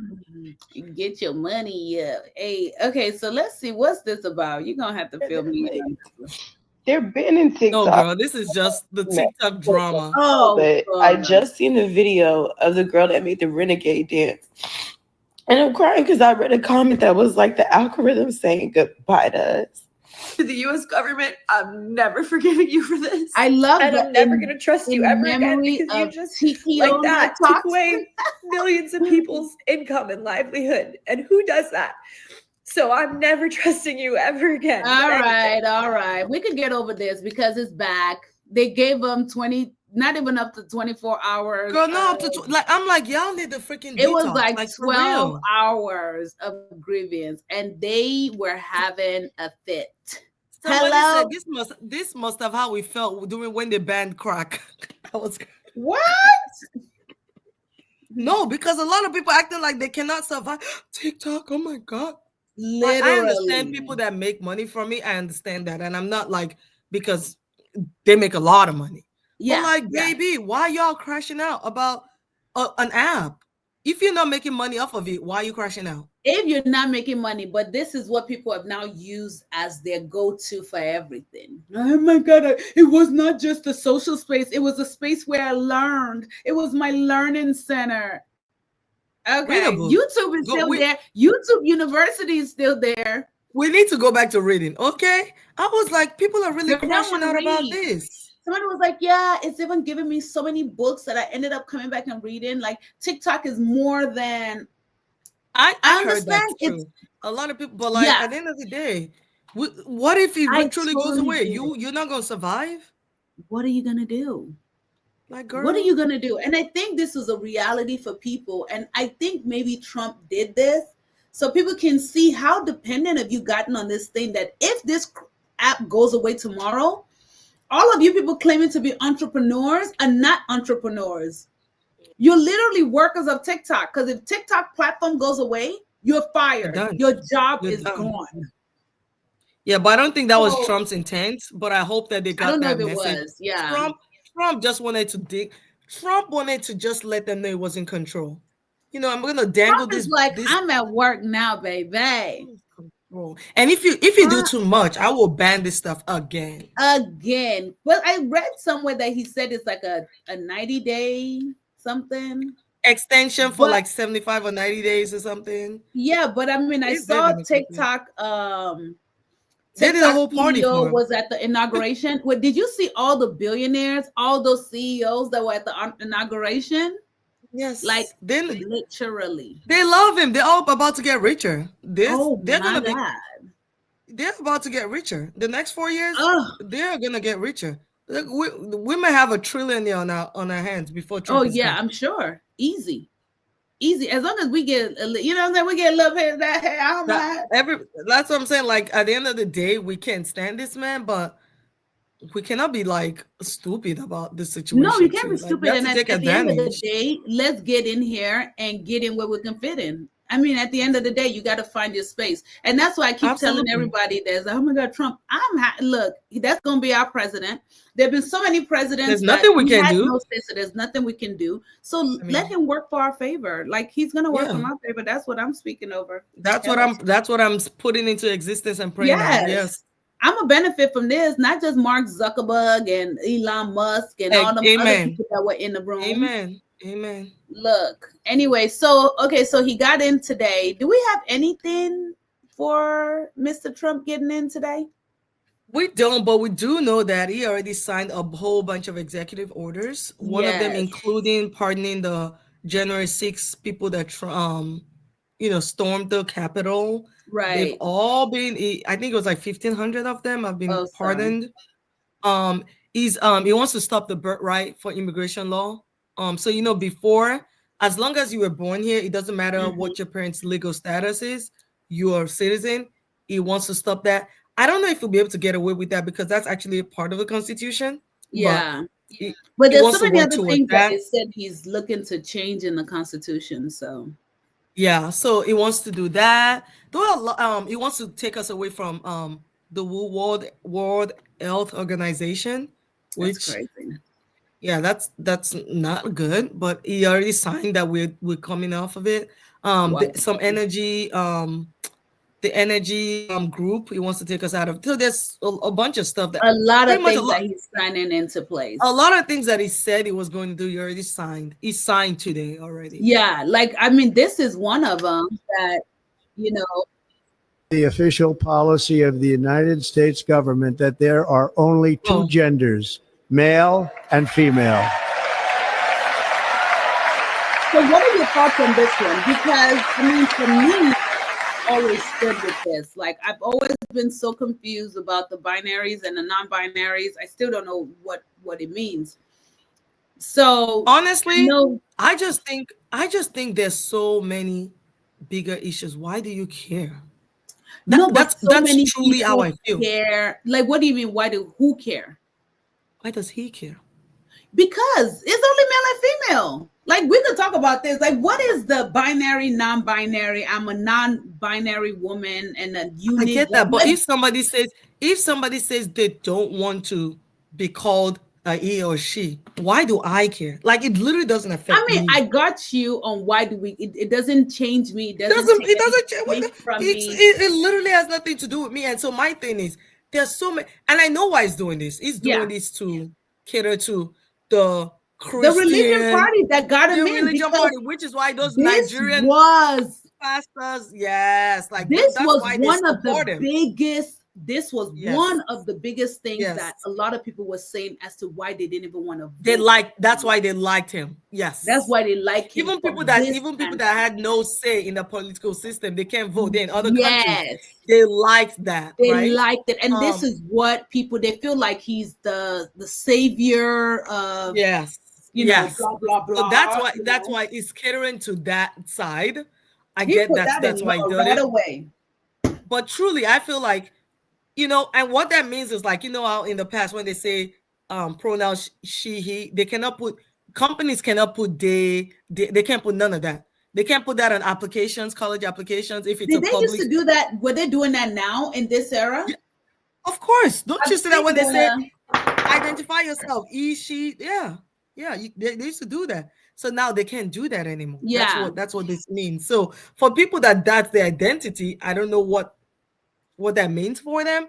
Get your money up. Hey, okay, so let's see. What's this about? You're gonna have to fill me in. They're banning TikTok. No, girl, this is just the TikTok drama. Oh, but I just seen the video of the girl that made the renegade dance. And I'm crying because I read a comment that was like the algorithm saying goodbye to us. To the U.S. government, I'm never forgiving you for this. I love and that. I'm never going to trust you ever again because you just like that took away millions of people's income and livelihood. And who does that? So I'm never trusting you ever again. All right. We could get over this because it's back. They gave them 20, not even up to 24 hours. Girl, no, up to I'm like, y'all need the freaking It detox. was like 12 hours of grievance, and they were having a fit. Somebody said this must have how we felt during when they banned crack. I was what? No, because a lot of people acting like they cannot survive TikTok. Oh my god. Literally. I understand people that make money from it. I understand that. And I'm not like, because they make a lot of money. Yeah. But like, baby, why y'all crashing out about an app? If you're not making money off of it, why are you crashing out? If you're not making money, but this is what people have now used as their go-to for everything. Oh my God, it was not just a social space. It was a space where I learned. It was my learning center. Okay, YouTube is still there. YouTube University is still there. We need to go back to reading, okay? I was like, people are really crashing out about this. Somebody was like, yeah, it's even giving me so many books that I ended up coming back and reading. Like TikTok is more than I understand. Heard that a lot of people, but like at the end of the day, what if it truly goes away? You're not gonna survive. What are you gonna do? Like, girl, what are you gonna do? And I think this is a reality for people, and I think maybe Trump did this so people can see how dependent have you gotten on this thing. That if this app goes away tomorrow, all of you people claiming to be entrepreneurs are not entrepreneurs. You're literally workers of TikTok, because if TikTok platform goes away, you're fired. Your job is gone. Yeah, but I don't think that was Trump's intent. But I hope that they got that message. Was. Yeah. Trump just wanted to Trump wanted to just let them know it was in control. You know, I'm gonna dangle Trump is like, I'm at work now, baby. And if you do too much, I will ban this stuff again. Well, I read somewhere that he said it's like a 90-day something extension for like 75 or 90 days or something. Yeah, but I mean, I saw TikTok. They did a whole party for him. Was at the inauguration. Did you see all the billionaires, all those CEOs that were at the inauguration? Yes, like then literally, they love him. They're all about to get richer. They're about to get richer. The next 4 years, they're gonna get richer. Look, we may have $1 trillion on our hands before Trump. I'm sure, easy. easy. As long as we get, you know what I'm saying, we get a little bit of that hair. I don't mind. That's what I'm saying. Like at the end of the day, we can't stand this man, but we cannot be like stupid about this situation. No, you can't too. be Like, stupid. And take at the end of the advantage. day, let's get in here and get in where we can fit in. I mean, at the end of the day, you got to find your space. And that's why I keep telling everybody there's, oh my God, Trump, look, that's going to be our president. There have been so many presidents. There's nothing we can do. No say, so there's nothing we can do. So let him work for our favor. Like he's going to work for our favor. That's what I'm speaking over. That's what I'm putting into existence and praying. Yes. I'm a benefit from this, not just Mark Zuckerberg and Elon Musk and all the other people that were in the room. Amen. Look, anyway, so he got in today. Do we have anything for Mr. Trump getting in today? We don't, but we do know that he already signed a whole bunch of executive orders. One of them including pardoning the January 6th people that stormed the Capitol. Right. They've all been, I think it was like 1,500 of them have been pardoned. He wants to stop the birthright for immigration law. So before, as long as you were born here, it doesn't matter what your parents' legal status is, you are a citizen. He wants to stop that. I don't know if he'll be able to get away with that because that's actually a part of the Constitution. Yeah. But there's so many other things that he said he's looking to change in the Constitution. So yeah, so he wants to do that. He wants to take us away from the World Health Organization, which that's crazy. Yeah, that's not good. But he already signed that we're coming off of it. The energy group he wants to take us out of. So there's a bunch of stuff that a lot of things that he's signing into place. A lot of things that he said he was going to do, he already signed. He signed today already. Yeah, like I mean, this is one of them that the official policy of the United States government that there are only two genders, male and female. So what are your thoughts on this one? Because I mean, for me, always stood with this. Like I've always been so confused about the binaries and the non-binaries. I still don't know what it means. So honestly, I just think there's so many bigger issues. Why do you care? That's truly how I feel. Care. Like, what do you mean? Who care? Why does he care? Because it's only male and female. Like we could talk about this. Like, what is the binary, non-binary? I'm a non-binary woman and a unique. I get that, but if somebody says they don't want to be called a he or she, why do I care? Like it literally doesn't affect me. I mean, I got you on why do we? It doesn't change me. It doesn't change from me. It literally has nothing to do with me. And so my thing is, there's so many, and I know why he's doing this. He's doing this to cater to the religion party that got him in. Religion party, which is why those Nigerian pastors, like this was one of the biggest. This was one of the biggest things that a lot of people were saying as to why they didn't even want to vote. That's why they liked him. Yes, that's why they like him. Even people that had no say in the political system, they can't vote. They're in other countries. They liked that. They liked it, and this is what they feel like he's the savior of. Blah blah blah. So that's why he's catering to that side. I get that's why he did it away. But truly, I feel like. And what that means is like, how in the past when they say pronouns she, he, companies cannot put they can't put none of that. They can't put that on applications, college applications. If it's Did they used to do that? Were they doing that now in this era? Yeah, of course. Don't you see that when they say identify yourself, he, she, they used to do that. So now they can't do that anymore. Yeah. That's what this means. So for people that's their identity, I don't know what that means for them.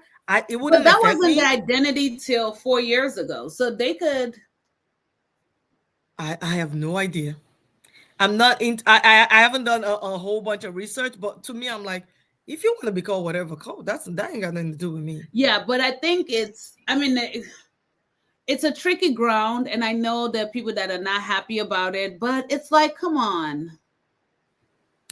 It wouldn't. But that wasn't the identity till 4 years ago. So they could. I have no idea. I'm not in. I haven't done a whole bunch of research, but to me, I'm like, if you want to be called whatever code, that ain't got nothing to do with me. Yeah, but I think it's a tricky ground, and I know there are people that are not happy about it, but it's like, come on.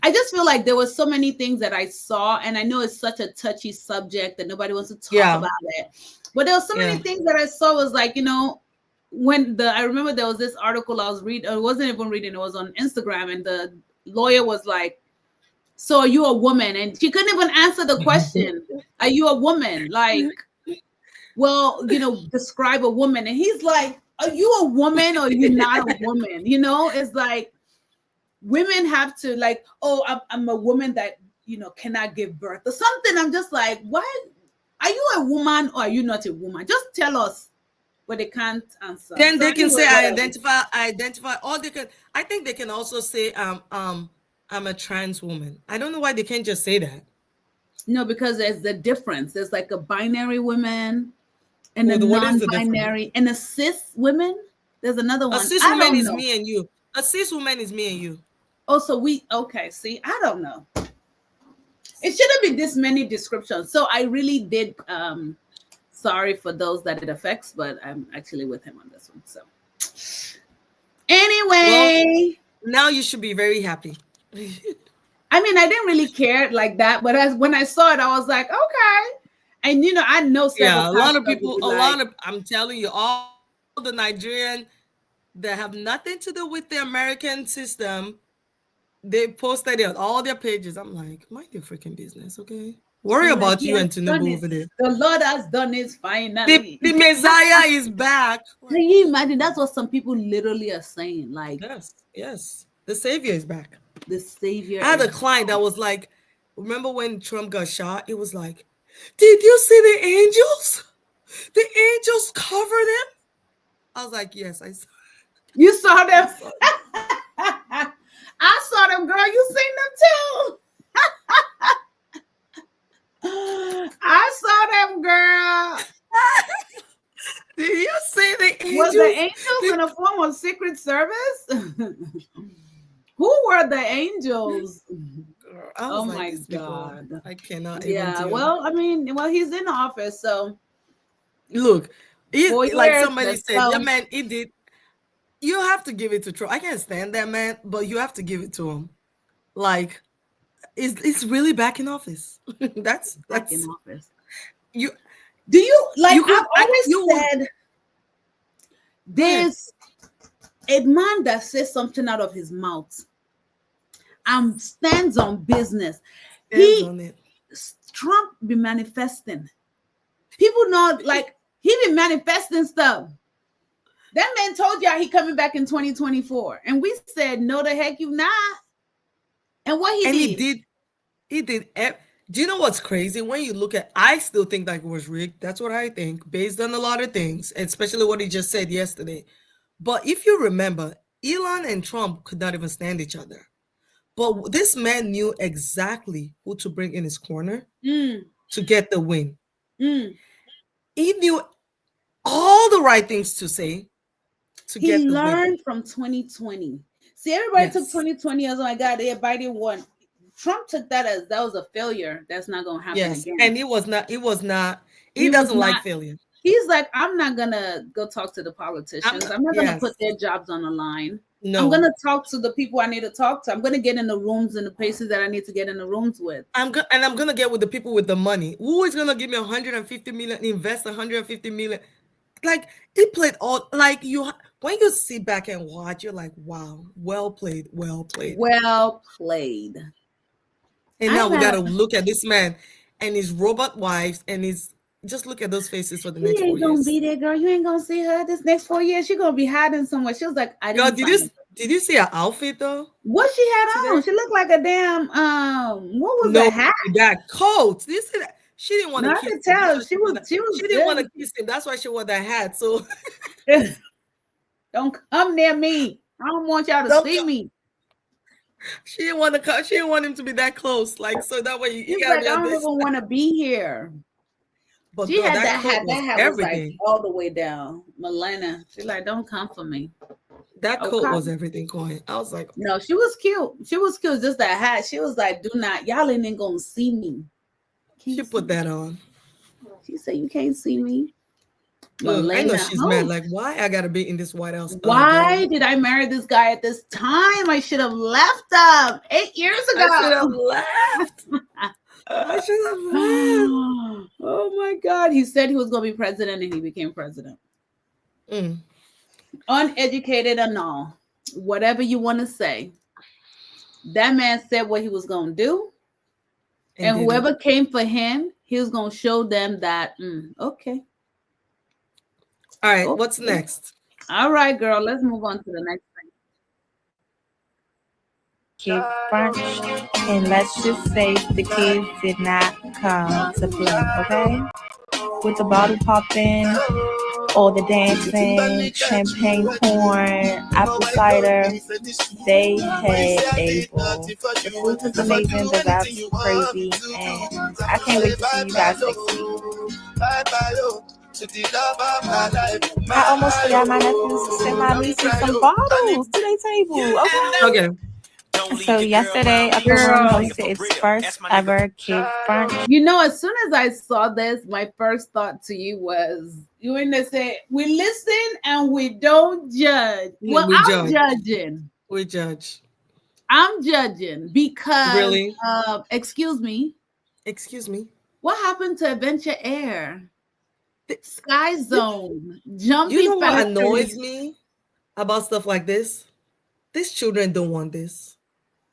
I just feel like there were so many things that I saw, and I know it's such a touchy subject that nobody wants to talk about it. But there were so many things that I saw was like, I remember there was this article I was reading, I wasn't even reading, it was on Instagram, and the lawyer was like, so are you a woman? And she couldn't even answer the question. Are you a woman? Like, well, describe a woman. And he's like, are you a woman or are you not a woman? It's like women have to like, oh, I'm a woman that, cannot give birth or something. I'm just like, what? Are you a woman or are you not a woman? Just tell us. But they can't answer. Then they can say I identify, or they can, I think they can also say I'm a trans woman. I don't know why they can't just say that. No, because there's the difference. There's like a binary woman and a non-binary and a cis woman. There's another one. A cis woman is me and you. A cis woman is me and you. Oh, so okay, see, I don't know. It shouldn't be this many descriptions. So I really did sorry for those that it affects, but I'm actually with him on this one. So anyway, now you should be very happy. I mean, I didn't really care like that, but when I saw it, I was like, okay. And I know a lot of people, I'm telling you, all the Nigerian that have nothing to do with the American system, they posted it on all their pages. I'm like, mind your freaking business, okay? Worry about you and Tinubu over there. The Lord has done it finally. The Messiah is back. Can you imagine? That's what some people literally are saying. Like, yes, the Savior is back. The Savior. I had a client that was like, remember when Trump got shot? It was like, did you see the angels? The angels cover them. I was like, yes, I saw. You saw them. I saw them, girl. You seen them too. I saw them, girl. Did you see the angels? Was the angels in a form of Secret Service? Who were the angels? Oh my God. I cannot. Yeah, well, I mean, he's in office, so. Look, like somebody said, yeah, man, he did. You have to give it to Trump. I can't stand that man, but you have to give it to him. Like, it's really back in office. That's back in office. Do you like? I've always said there's a man that says something out of his mouth and stands on business. Trump be manifesting. People know, like, he be manifesting stuff. That man told y'all he coming back in 2024. And we said, no, the heck you not. And what he did. He did. Do you know what's crazy? When you look at, I still think that it was rigged. That's what I think, based on a lot of things, especially what he just said yesterday. But if you remember, Elon and Trump could not even stand each other. But this man knew exactly who to bring in his corner to get the win. He knew all the right things to say to get the win. He learned from 2020. See, everybody took 2020 as, oh my God, everybody won. Trump took that as that was a failure. That's not going to happen again. And he doesn't like failure. He's like, I'm not going to go talk to the politicians. I'm not going to put their jobs on the line. No. I'm going to talk to the people I need to talk to. I'm going to get in the rooms and the places that I need to get in the rooms with. I'm going to get with the people with the money. Who is going to give me 150 million, invest 150 million? Like, he played all, like, when you sit back and watch, you're like, wow, well played. And now we got to look at this man and his robot wives and just look at those faces for the next 4 years. You ain't gonna be there, girl. You ain't gonna see her this next 4 years. She's gonna be hiding somewhere. She was like, I didn't. Girl, did you see her outfit though? What she had on? She looked like a damn what was that hat? That coat. Did you see that? She didn't want to kiss him. I could tell. She didn't want to kiss him. That's why she wore that hat. So don't come near me. I don't want y'all to see me. She didn't want to come. She didn't want him to be that close. Like, so that way you gotta be I don't even want to be here. But she had that hat. That hat was like all the way down. Milena, she's like, don't come for me. That coat was everything going. I was like, no, she was cute. She was cute. Just that hat. She was like, do not, y'all ain't gonna see me. She put that on. She said, you can't see me. Look, I know she's mad. Like, why I gotta be in this White House? Why did I marry this guy at this time? I should have left him 8 years ago. I should have left. I should have left. Oh my God. He said he was gonna be president and he became president. Uneducated and all. Whatever you want to say. That man said what he was gonna do, and did whoever came for him, he was gonna show them that. Okay. All right. Okay. What's next? All right, girl. Let's move on to the next thing. Kid brunch, and let's just say the kids did not come to play, okay? With the bottle popping, all the dancing, champagne corn, apple cider, they had a ball. The food was amazing, the vibes crazy, and I can't wait to see you guys next week. I almost forgot my nephews to send my nieces some bottles to their table. Okay. So yesterday, Upper Room hosted its first ever kid brunch. You know, as soon as I saw this, my first thought to you was, you in there say, we listen and we don't judge. Well, I'm judging. We judge. I'm judging because, really? Excuse me. What happened to Adventure Air? Sky Zone, Jumpy You know what Factory. annoys me about stuff like this? These children don't want this.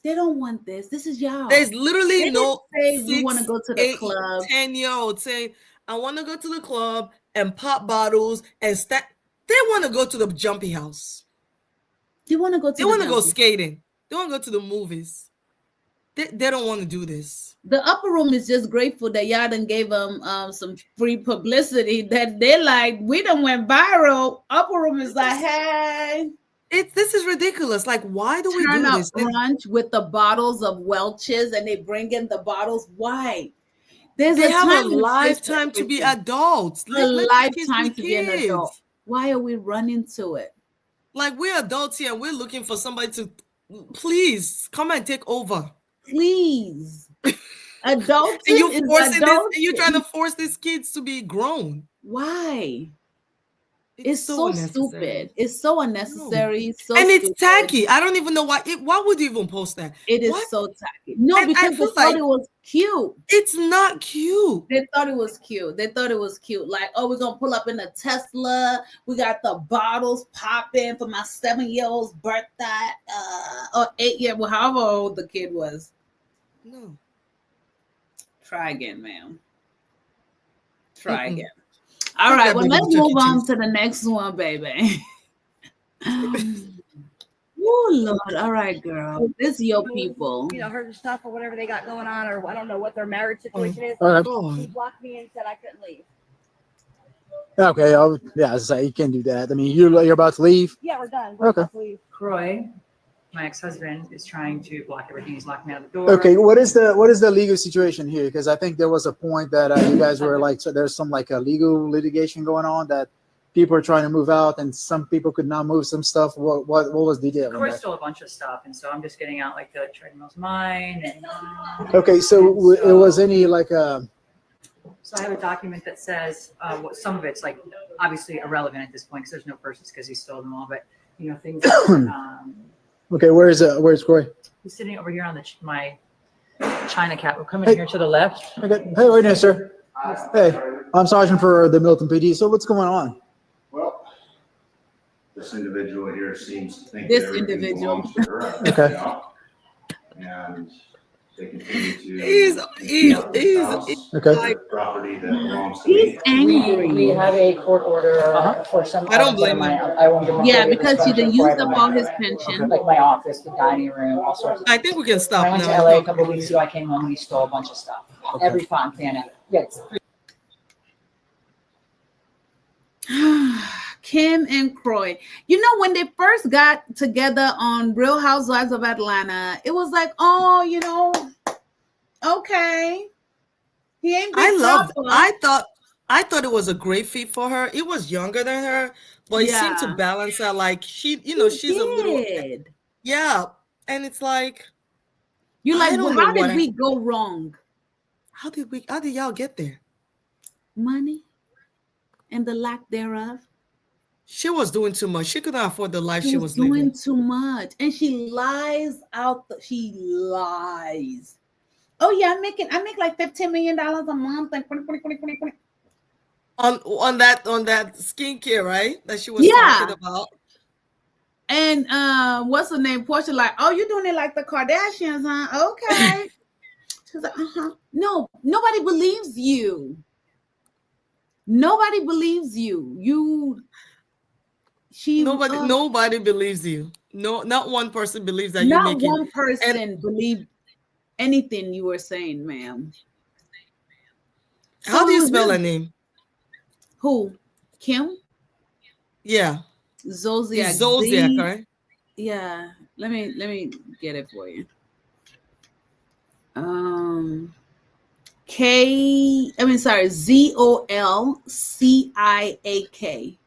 They don't want this. This is y'all. There's literally they no say we want to go to the club. 10-year-old saying, I want to go to the club and pop bottles and stack. They want to go to the jumpy house. They want to go to They want to go skating. They want to go to the movies. They don't want to do this. The Upper Room is just grateful that y'all done gave them some free publicity that they're like, we done went viral. Upper Room is like, hey. This is ridiculous. Like, why do we do this? Brunch with the bottles of Welch's and they bring in the bottles. Why? They have a lifetime to be adults. A lifetime to be an adult. Why are we running to it? Like, we're adults here. We're looking for somebody to please come and take over. Please. Adults. And you're trying to force these kids to be grown. Why? It's so stupid. It's so unnecessary. So and it's tacky. I don't even know why. Why would you even post that? It is so tacky. No, because they thought it was cute. It's not cute. They thought it was cute. Like, oh, we're gonna pull up in a Tesla. We got the bottles popping for my 7-year-old's birthday, or 8-year, well, however old the kid was. No. Try again, ma'am. Try again. All right, well, let's move on to the next one, baby. Oh, Lord. All right, girl. This is your people. You know, her stuff or whatever they got going on, or I don't know what their marriage situation is. He blocked me and said I couldn't leave. Okay, yeah, I say you can't do that. I mean, you're about to leave? Yeah, we're done. Okay. About to leave. Croy, my ex-husband, is trying to block everything. He's locked me out of the door. Okay, what is the legal situation here? Because I think there was a point that you guys were like, so there's some like a legal litigation going on that people are trying to move out, and some people could not move some stuff. What was the deal? Croy stole a bunch of stuff, and so I'm just getting out like the treadmill's mine. And, okay, so it was any like a. So I have a document that says what some of it's like obviously irrelevant at this point because there's no persons because he stole them all, but you know things. Okay, where's Croy? He's sitting over here on my China cat. We're coming here to the left. Okay. Hey, wait a minute, sir. Hey, I'm Sergeant for the Milton PD. So what's going on? Well, this individual here seems to think this that everything individual. belongs to her. Okay. And they continue to he's okay. property that belongs to He's me. angry. We have a court order for some. I don't blame him. I won't give him Yeah, because he done used up all his pension. like my office, the dining room, all sorts of I think we can stop I went to now. LA a couple of weeks ago. I came home and he stole a bunch of stuff. Every fountain. Yes. Kim and Croy. You know, when they first got together on Real Housewives of Atlanta, it was like, oh, you know, okay. He ain't big I thought it was a great fit for her. It was younger than her, but it seemed to balance out. Like she's a little. Yeah. And it's like. You're like, well, how did we go wrong? How did y'all get there? Money and the lack thereof. She was doing too much. She couldn't afford the life she was doing living. Too much. And she lies out. She lies. Oh yeah, I make like $15 million a month. Like, on that skincare, right? That she was talking about. And what's her name? Portia, like, oh, you're doing it like the Kardashians, huh? Okay. She's like, no, nobody believes you. Nobody believes you. Nobody believes you. No, not one person believes that you're not making. one person believed anything you were saying, ma'am. How do you spell her name? Who? Kim? Yeah. Zodiac. It's Zodiac, right? Yeah. Let me get it for you. Zolciak. Zolciak.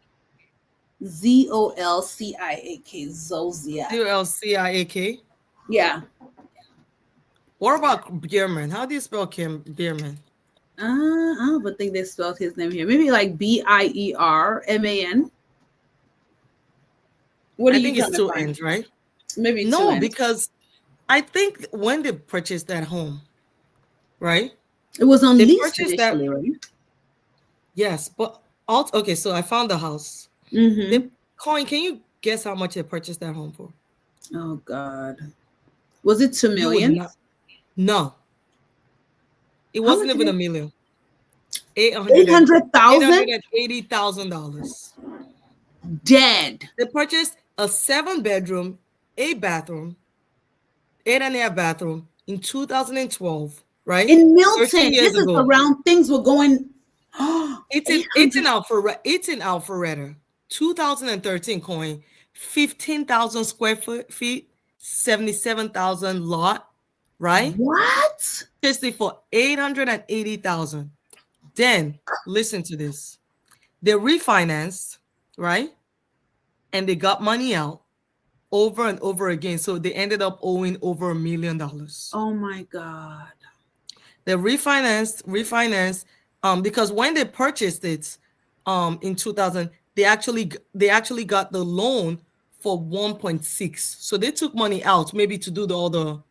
Zodiac. Zolciak. Yeah. What about Bierman? How do you spell Kim Bierman? I don't even think they spelled his name here. Maybe like Bierman. What I think it's two N's, right? Maybe no, because I think when they purchased that home, right? It was on lease initially, right? Yes, but okay. So I found the house. Mm-hmm. Coin, can you guess how much they purchased that home for? Oh God, was it $2 million? No, it wasn't even $1 million. $800,000. $880,000. Dead. They purchased a 7-bedroom, 8-bathroom, 8.5 bathroom in 2012, right? In Milton, this is around things were going. It's in Alpharetta, 2013 coin, 15,000 square feet, 77,000 lot, right? What? Just for 880,000. Then listen to this. They refinanced, right? And they got money out over and over again. So they ended up owing over $1 million. Oh my God. They refinanced, because when they purchased it in 2000, they actually got the loan for 1.6. So they took money out maybe to do all the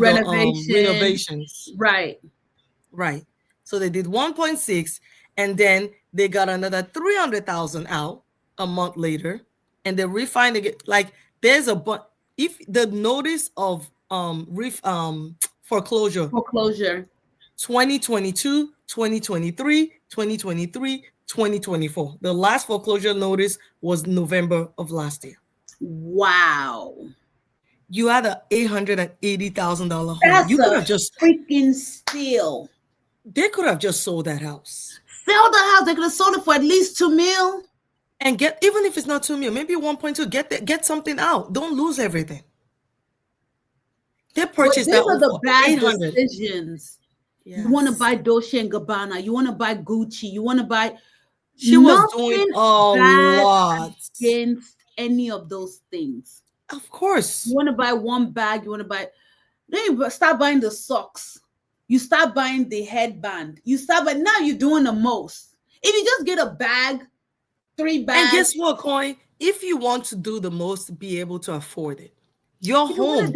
renovations. Right. So they did 1.6, and then they got another 300,000 out a month later, and they refinanced it. Like there's if the notice of foreclosure 2022, 2023, 2023, 2024. The last foreclosure notice was November of last year. Wow. You had an $880,000 home. That's you could have just freaking steal. They could have just sold that house. Sell the house. They could have sold it for at least $2 million. And even if it's not $2 million, maybe 1.2. Get something out. Don't lose everything. They purchased that. These are the bad decisions. Yes. You want to buy Dolce and Gabbana. You want to buy Gucci. You want to buy. She was doing a lot against any of those things. Of course. You want to buy one bag. You want to buy. Then you start buying the socks. You start buying the headband. Now you're doing the most. If you just get a bag, 3 bags. And guess what, Coin? If you want to do the most, be able to afford it. Your home,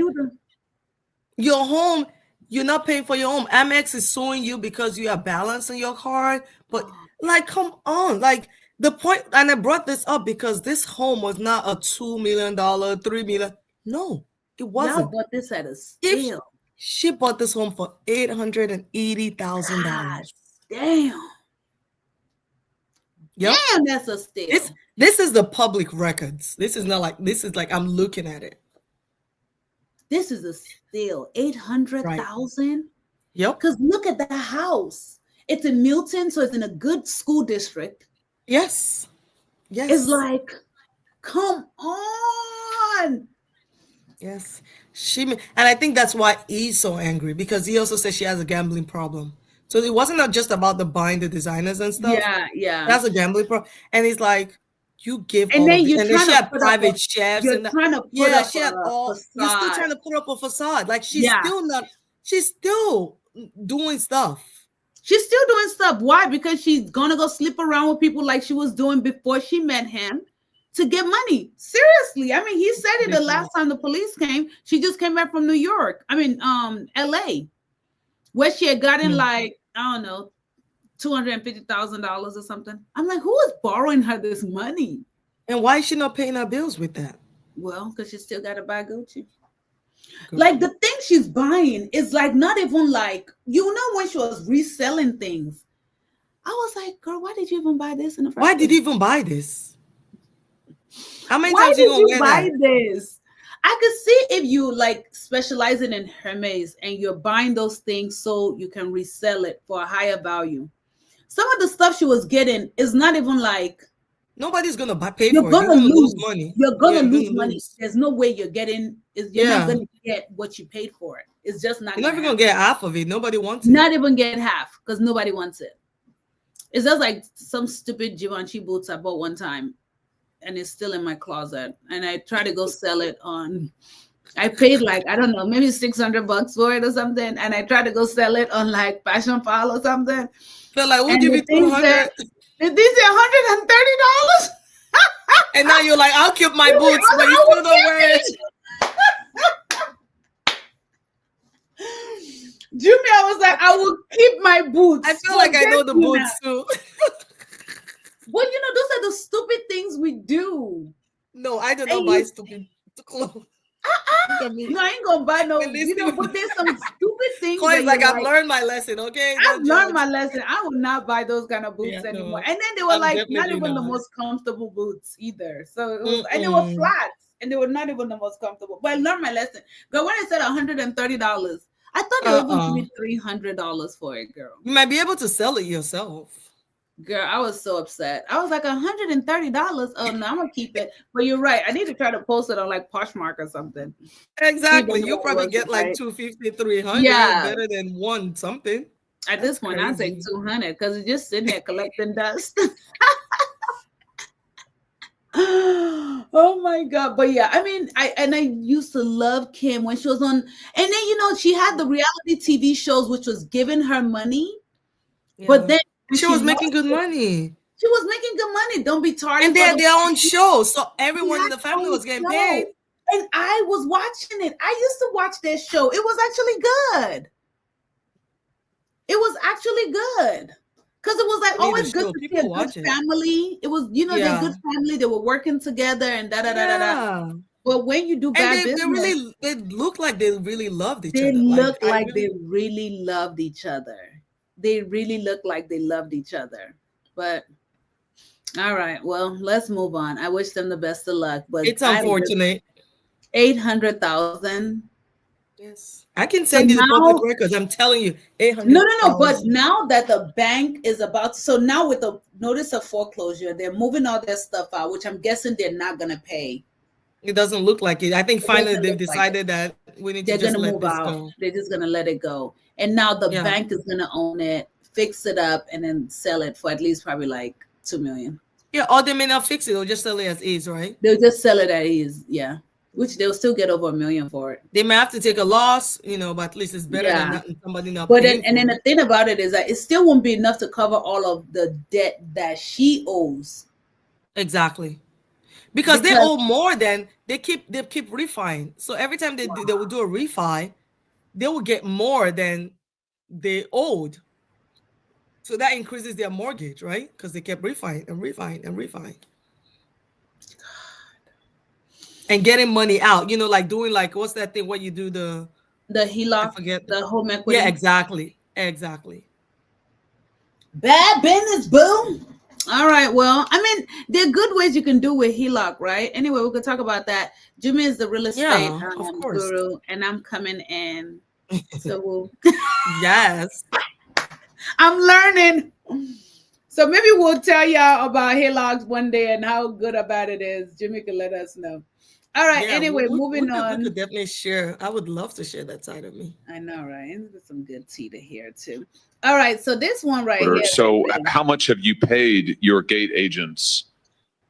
you're not paying for your home. Amex is suing you because you have balance on your card. But like, come on. Like the point, and I brought this up because this home was not a $2 million, $3 million. No, it wasn't. Y'all bought this at a steal. She bought this home for $880,000. Damn. Yep. Damn, that's a steal. This is the public records. This is like I'm looking at it. This is a steal. 800,000. Right. Yep. Because look at that house. It's in Milton, so it's in a good school district. Yes. It's like, come on. Yes. And I think that's why he's so angry, because he also says she has a gambling problem. So it wasn't not just about the buying the designers and stuff. Yeah. That's a gambling problem. And he's like, you give and all then of you're it. And trying then she to had private chefs. You're trying to put up she had all. facade. You're still trying to put up a facade. Like she's still doing stuff. She's still doing stuff. Why? Because she's gonna go sleep around with people like she was doing before she met him to get money. Seriously. I mean, he said it the last time the police came. She just came back from New York. LA, where she had gotten like, I don't know, $250,000 or something. I'm like, who is borrowing her this money? And why is she not paying her bills with that? Well, because she still got to buy Gucci. Like the thing she's buying is like not even like, you know, when she was reselling things, I was like, girl, why did you even buy this in the first place? Why did you even buy this? How many Why times did you wear buy that? this? I could see if you like specializing in Hermes and you're buying those things so you can resell it for a higher value. Some of the stuff she was getting is not even like, nobody's gonna pay you're for it. gonna You're gonna lose lose money. You're gonna lose money. There's no way you're getting. You're not Yeah. gonna get what you paid for it. It's just not. You're not even gonna get half of it. Nobody wants it. Not even get half because nobody wants it. It's just like some stupid Givenchy boots I bought one time, and it's still in my closet. And I try to go sell it on. I paid like, I don't know, maybe $600 for it or something, and I tried to go sell it on like Fashion File or something. Feel like we'll give you $200. Did these $130? And now you're like, I'll keep my boots, but you still don't wear it. Jimmy, I was like, I will keep my boots. I feel like I know the boots too. Well, you know, those are the stupid things we do. No, I do not buy stupid clothes. No, I ain't gonna buy no. You know, but there's some stupid things. Like I've learned my lesson, okay? I've learned my lesson. I will not buy those kind of boots anymore. And then they were like not even the most comfortable boots either. So it was, and they were flats, and they were not even the most comfortable. But I learned my lesson. Girl, when I said $130, I thought they were going to be $300 for it, girl. You might be able to sell it yourself. Girl, I was so upset. I was like, $130. Oh no, I'm gonna keep it. But you're right. I need to try to post it on like Poshmark or something. Exactly. You'll probably get like 250, 300. Yeah, better than one something. At this point, I'll take 200 because it's just sitting there collecting dust. Oh my god! But yeah, I mean, I used to love Kim when she was on, and then you know she had the reality TV shows, which was giving her money, but then. She was making good money. She was making good money. Don't be tardy. And they had their own show, so everyone in the family was getting paid. And I was watching it. I used to watch their show. It was actually good. It was actually good. Because it was like always good to see a good family. It was, you know, they're a good family. They were working together and da-da-da-da-da. But when you do bad business. They look like they really loved each They other. look like they really loved each other. They really look like they loved each other. But all right, well, let's move on. I wish them the best of luck, but it's unfortunate. 800,000. Yes, I can send you the public records. I'm telling you, 800. No. But now that the bank is about to, so now with the notice of foreclosure, they're moving all their stuff out, which I'm guessing they're not gonna pay. It doesn't look like it. I think finally they've decided that we need to just let this go. They're just gonna let it go. And now the bank is going to own it, fix it up, and then sell it for at least probably like $2 million. Yeah, or they may not fix it. They'll just sell it as is, right? They'll just sell it as is, yeah. Which they'll still get over $1 million for it. They may have to take a loss, you know, but at least it's better than somebody not paying. But then the thing about it is that it still won't be enough to cover all of the debt that she owes. Exactly. Because they owe more than they keep refining. So every time they will do a refi, they will get more than they owed. So that increases their mortgage, right? Because they kept refining and getting money out, you know, like doing like, what's that thing? What you do, the HELOC, I forget. the home equity. Yeah, exactly. Bad business, boo. All right. Well, I mean, there are good ways you can do with HELOC, right? Anyway, we could talk about that. Jimmy is the real estate guru, and I'm coming in. So yes, I'm learning. So maybe we'll tell y'all about HELOCs one day and how good or bad it is. Jimmy can let us know. All right. Anyway, moving on. We could definitely share. I would love to share that side of me. I know, right? And there's some good tea to hear too. All right. So this one right here. So how much have you paid your gate agents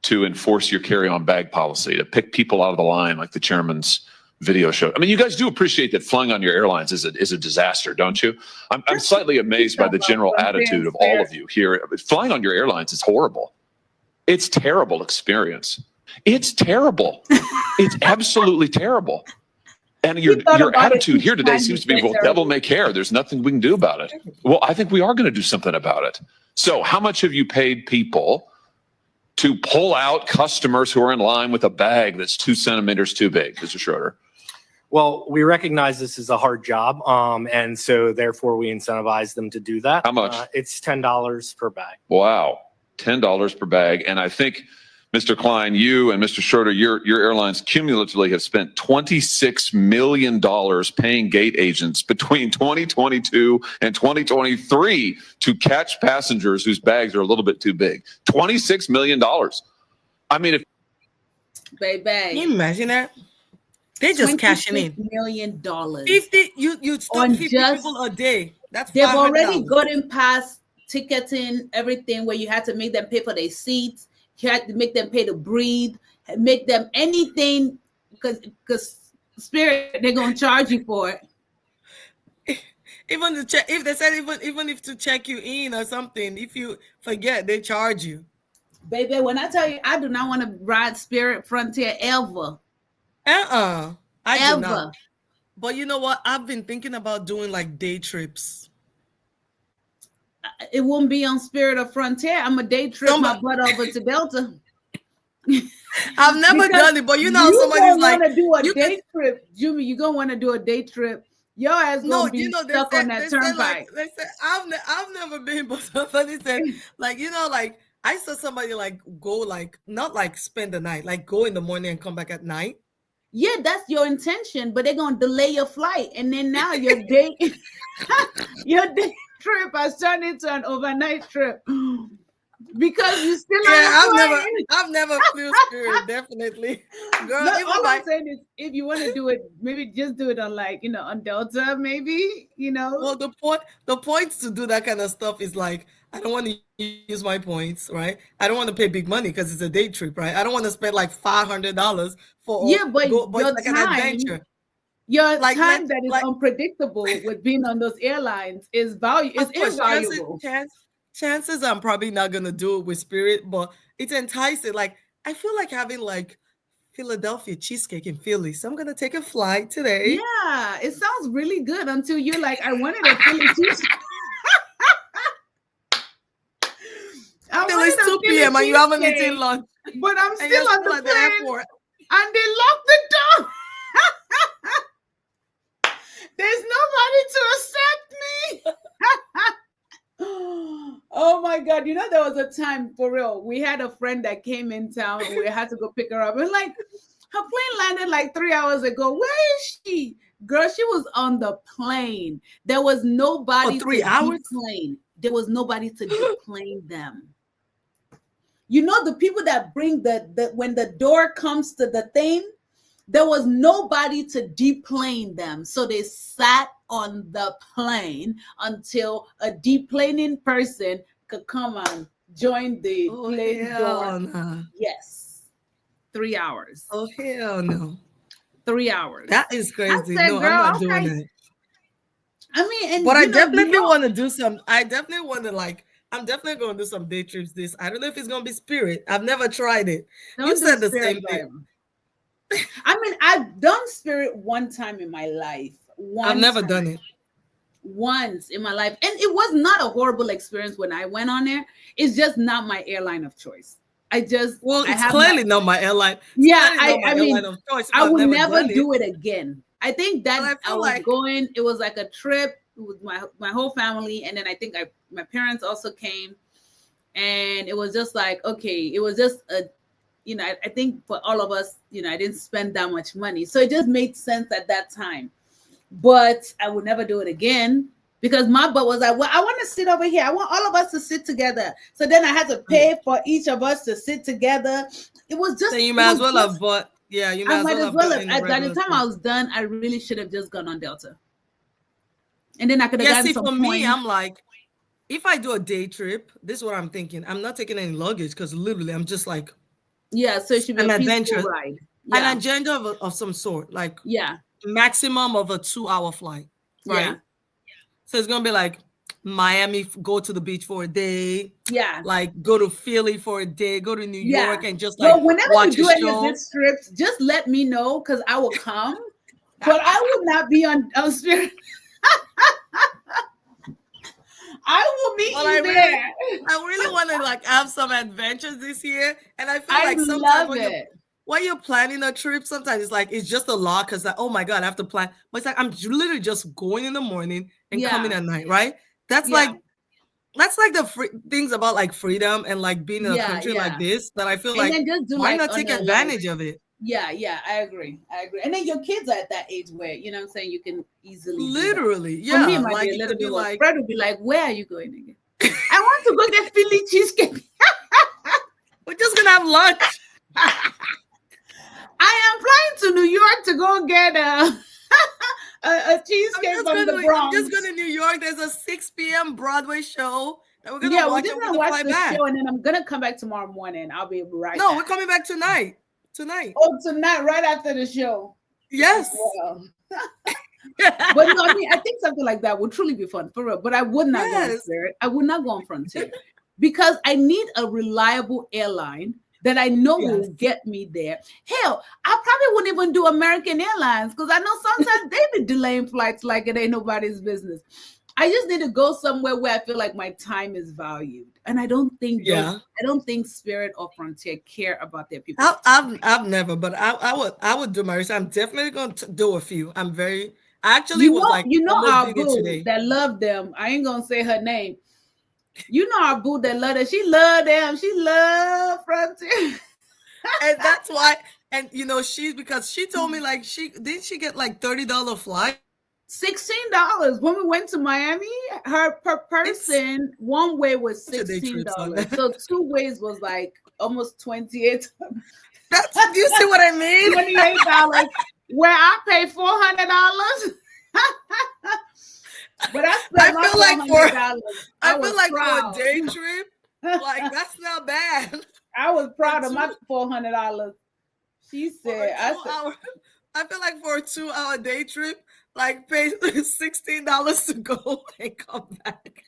to enforce your carry-on bag policy, to pick people out of the line like the chairman's video show? I mean, you guys do appreciate that flying on your airlines is a disaster, don't you? I'm slightly amazed by the general attitude of all of you here. Flying on your airlines is horrible. It's a terrible experience. It's terrible. It's absolutely terrible. And your attitude here today seems to be, well, devil may care. There's nothing we can do about it. Well, I think we are going to do something about it. So how much have you paid people to pull out customers who are in line with a bag that's 2 centimeters too big, Mr. Schroeder? Well, we recognize this is a hard job, and so therefore we incentivize them to do that. How much? It's $10 per bag. Wow, $10 per bag. And I think, Mr. Klein, you and Mr. Schroeder, your airlines cumulatively have spent $26 million paying gate agents between 2022 and 2023 to catch passengers whose bags are a little bit too big. $26 million. I mean, if baby, can you imagine that? They're just cashing in $26 million. 50. You stop 50 people a day. That's they've $500. already gotten past ticketing, everything where you had to make them pay for their seats. You had to make them pay to breathe, make them anything because Spirit, they're gonna charge you for it. Even to check, if they said even if to check you in or something, if you forget, they charge you. Baby, when I tell you, I do not want to ride Spirit Frontier ever. I Ever. do not. But you know what? I've been thinking about doing like day trips. It won't be on Spirit or Frontier. I'm a day trip my butt over to Delta. I've never done it, but you know, somebody's like, want to do a day trip, Jimmy. You're gonna want to do a day trip. Your ass gonna be stuck on that turnpike. They said I've never been, but somebody said like, you know, like I saw somebody like go like not like spend the night, like go in the morning and come back at night. Yeah, that's your intention, but they're gonna delay your flight, and then now your day trip has turned into an overnight trip because you still I've never flew Spirit, definitely. Girl, no, all I'm saying is if you want to do it, maybe just do it on like, you know, on Delta, maybe, you know. Well, the points to do that kind of stuff is like, I don't want to use my points, right? I don't want to pay big money because it's a day trip, right? I don't want to spend like $500 for but your like time, an adventure. Your time that is unpredictable with being on those airlines is invaluable. Chances I'm probably not gonna do it with Spirit, but it's enticing. Like I feel like having like Philadelphia cheesecake in Philly, so I'm gonna take a flight today. Yeah, it sounds really good until you're like, I wanted a Philly cheesecake. It's 2 p.m. and you haven't eaten lunch, but I'm still on the plane, and they locked the door. There's nobody to accept me. Oh my God. You know, there was a time for real. We had a friend that came in town and we had to go pick her up. And like, her plane landed like 3 hours ago. Where is she? Girl, she was on the plane. There was nobody for 3 hours? Deplane. There was nobody to deplane them. You know, the people that bring the when the door comes to the thing, there was nobody to deplane them. So they sat on the plane until a deplaning person could come and join the plane door. No. Yes. 3 hours. Oh, hell no. 3 hours. That is crazy. Said, no, girl, I'm not doing that. I mean, but I definitely want to do some. I definitely want to like. I'm definitely going to do some day trips. I don't know if it's going to be Spirit. I've never tried it. You said the same thing. I mean, I've done Spirit one time in my life. I've never done it. Once in my life. And it was not a horrible experience when I went on there. It's just not my airline of choice. It's clearly not my airline. Yeah, I mean, I would never do it again. I think that I was going, it was like a trip with my whole family. And then I think my parents also came. And it was just like, okay, it was just I think for all of us, I didn't spend that much money. So it just made sense at that time. But I would never do it again because my butt was like, well, I want to sit over here. I want all of us to sit together. So then I had to pay for each of us to sit together. It was just. So you might as well have bought. Yeah, you might as well have. By the time I was done, I really should have just gone on Delta. And then I could have gotten some points. Me, I'm like, if I do a day trip, this is what I'm thinking. I'm not taking any luggage because literally I'm just like. Yeah, so it should be an a adventure ride. Yeah. An agenda of some sort, like maximum of a 2-hour flight, right? Yeah. So it's gonna be like Miami, go to the beach for a day. Yeah. Like go to Philly for a day, go to New York and just like whenever watch you do any show. of these trips, just let me know because I will come. But I would not be on Spirit. I will meet Well, you there. I really want to like have some adventures this year, and I feel I like sometimes love it. when you're planning a trip, sometimes it's like it's just a lot because like, oh my god, I have to plan. But it's like I'm literally just going in the morning and coming at night, right? That's like the things about like freedom and like being in a country like this that I feel and like then just do why like not on take a, advantage of it? Yeah, I agree. And then your kids are at that age where, you know what I'm saying, you can easily literally, For me, it yeah, might like be a it little could be bit more. like Fred would be like, where are you going again? I want to go get Philly cheesecake. We're just gonna have lunch. I am flying to New York to go get a cheesecake from the Bronx. I'm just going to New York. There's a 6 p.m. Broadway show that we're gonna we're watch. just I'm gonna gonna watch fly the back. show, and then I'm gonna come back tomorrow morning. I'll be right No, back. we're coming back tonight. Oh, tonight, right after the show. Yes. Well. But no, I mean, I think something like that would truly be fun for real. But I would not go on Spirit. I would not go on Frontier because I need a reliable airline that I know will get me there. Hell, I probably wouldn't even do American Airlines because I know sometimes they be delaying flights like it ain't nobody's business. I just need to go somewhere where I feel like my time is valued, and I don't think I don't think Spirit or Frontier care about their people. I've never, but I would do my research. I'm definitely going to do a few. I actually was like, our boo today that loved them. I ain't gonna say her name. You know our boo that loved them. She loved them. She loved Frontier, and that's why. And you know, because she told me like she get like $30 flight. $16 when we went to Miami. Her per person one way was $16. So 2 ways was like almost 28. That's you see what I mean? $28 where I pay $400. But I feel like for a day trip, like that's not bad. I was proud of my $400. She said, I feel like for a 2-hour day trip, like pay $16 to go and come back.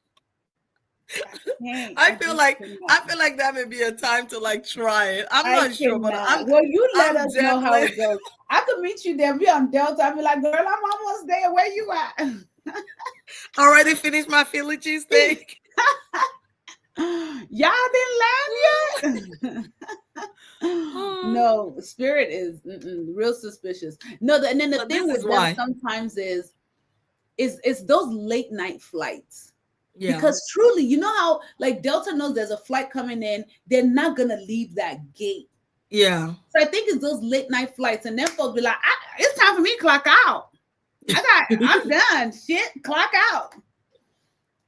I feel like that may be a time to like try it. I'm not sure, but you let us know how it goes. I could meet you there. Be on Delta. I'll be like, girl, I'm almost there. Where you at? Already finished my Philly cheesesteak. Y'all didn't land yet? No, Spirit is real suspicious. No, and then the thing with them sometimes is those late night flights. Yeah. Because truly, you know how like Delta knows there's a flight coming in, they're not gonna leave that gate. Yeah. So I think it's those late night flights, and then folks be like, it's time for me to clock out. I'm done. Shit, clock out.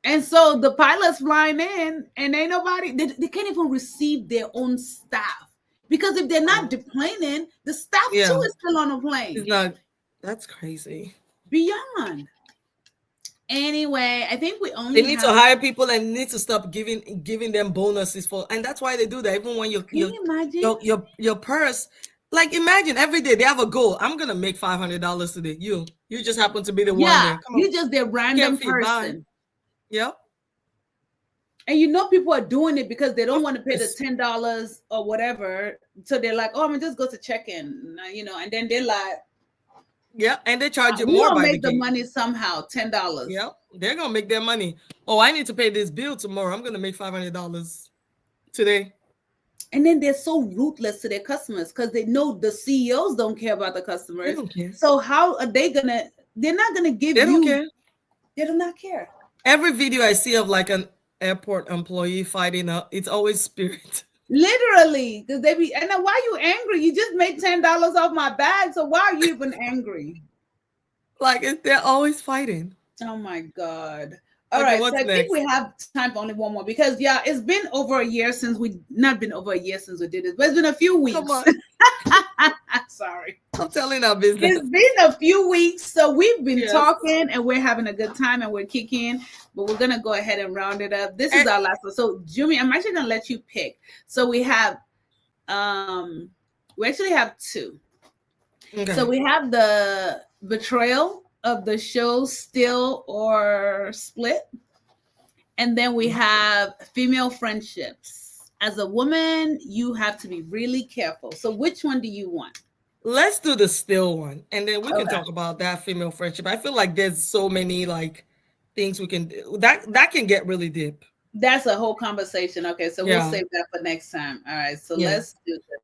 And so the pilots flying in, and ain't nobody, they can't even receive their own staff. Because if they're not deplaning, the staff too is still on the plane. It's not, that's crazy. Beyond. Anyway, I think we only they need to hire people and need to stop giving them bonuses and that's why they do that. Even when your purse, like imagine every day they have a goal. I'm gonna make $500 today. You just happen to be the one there. You just the random person. Yep. And you know people are doing it because they don't want to pay the $10 or whatever. So they're like, oh, I'm gonna just go to check-in, you know, and then they're like, yeah, and they charge you more by make the money somehow, $10. Yep, they're gonna make their money. Oh, I need to pay this bill tomorrow. I'm gonna make $500 today. And then they're so ruthless to their customers because they know the CEOs don't care about the customers. They don't care. So how are they gonna? They're not gonna give you. They don't care. They do not care. Every video I see of like an airport employee fighting it's always Spirit. Literally, because they be, and then why are you angry? You just made $10 off my bag, so why are you even angry? Like they're always fighting. Oh my God. All right, so I think we have time for only one more because it's been over a year since not been over a year since we did this, but it's been a few weeks. Come on. Sorry. I'm telling our business. It's been a few weeks, so we've been talking and we're having a good time and we're kicking, but we're gonna go ahead and round it up. This is our last one. So Jumi, I'm actually gonna let you pick. So we have we actually have two. Okay. So we have the betrayal of the show, Still or Split. And then we have female friendships. As a woman, you have to be really careful. So which one do you want? Let's do the Still one. And then we can talk about that female friendship. I feel like there's so many like things we can do. That can get really deep. That's a whole conversation. Okay, so we'll Yeah. save that for next time. All right, so Yeah. let's do this.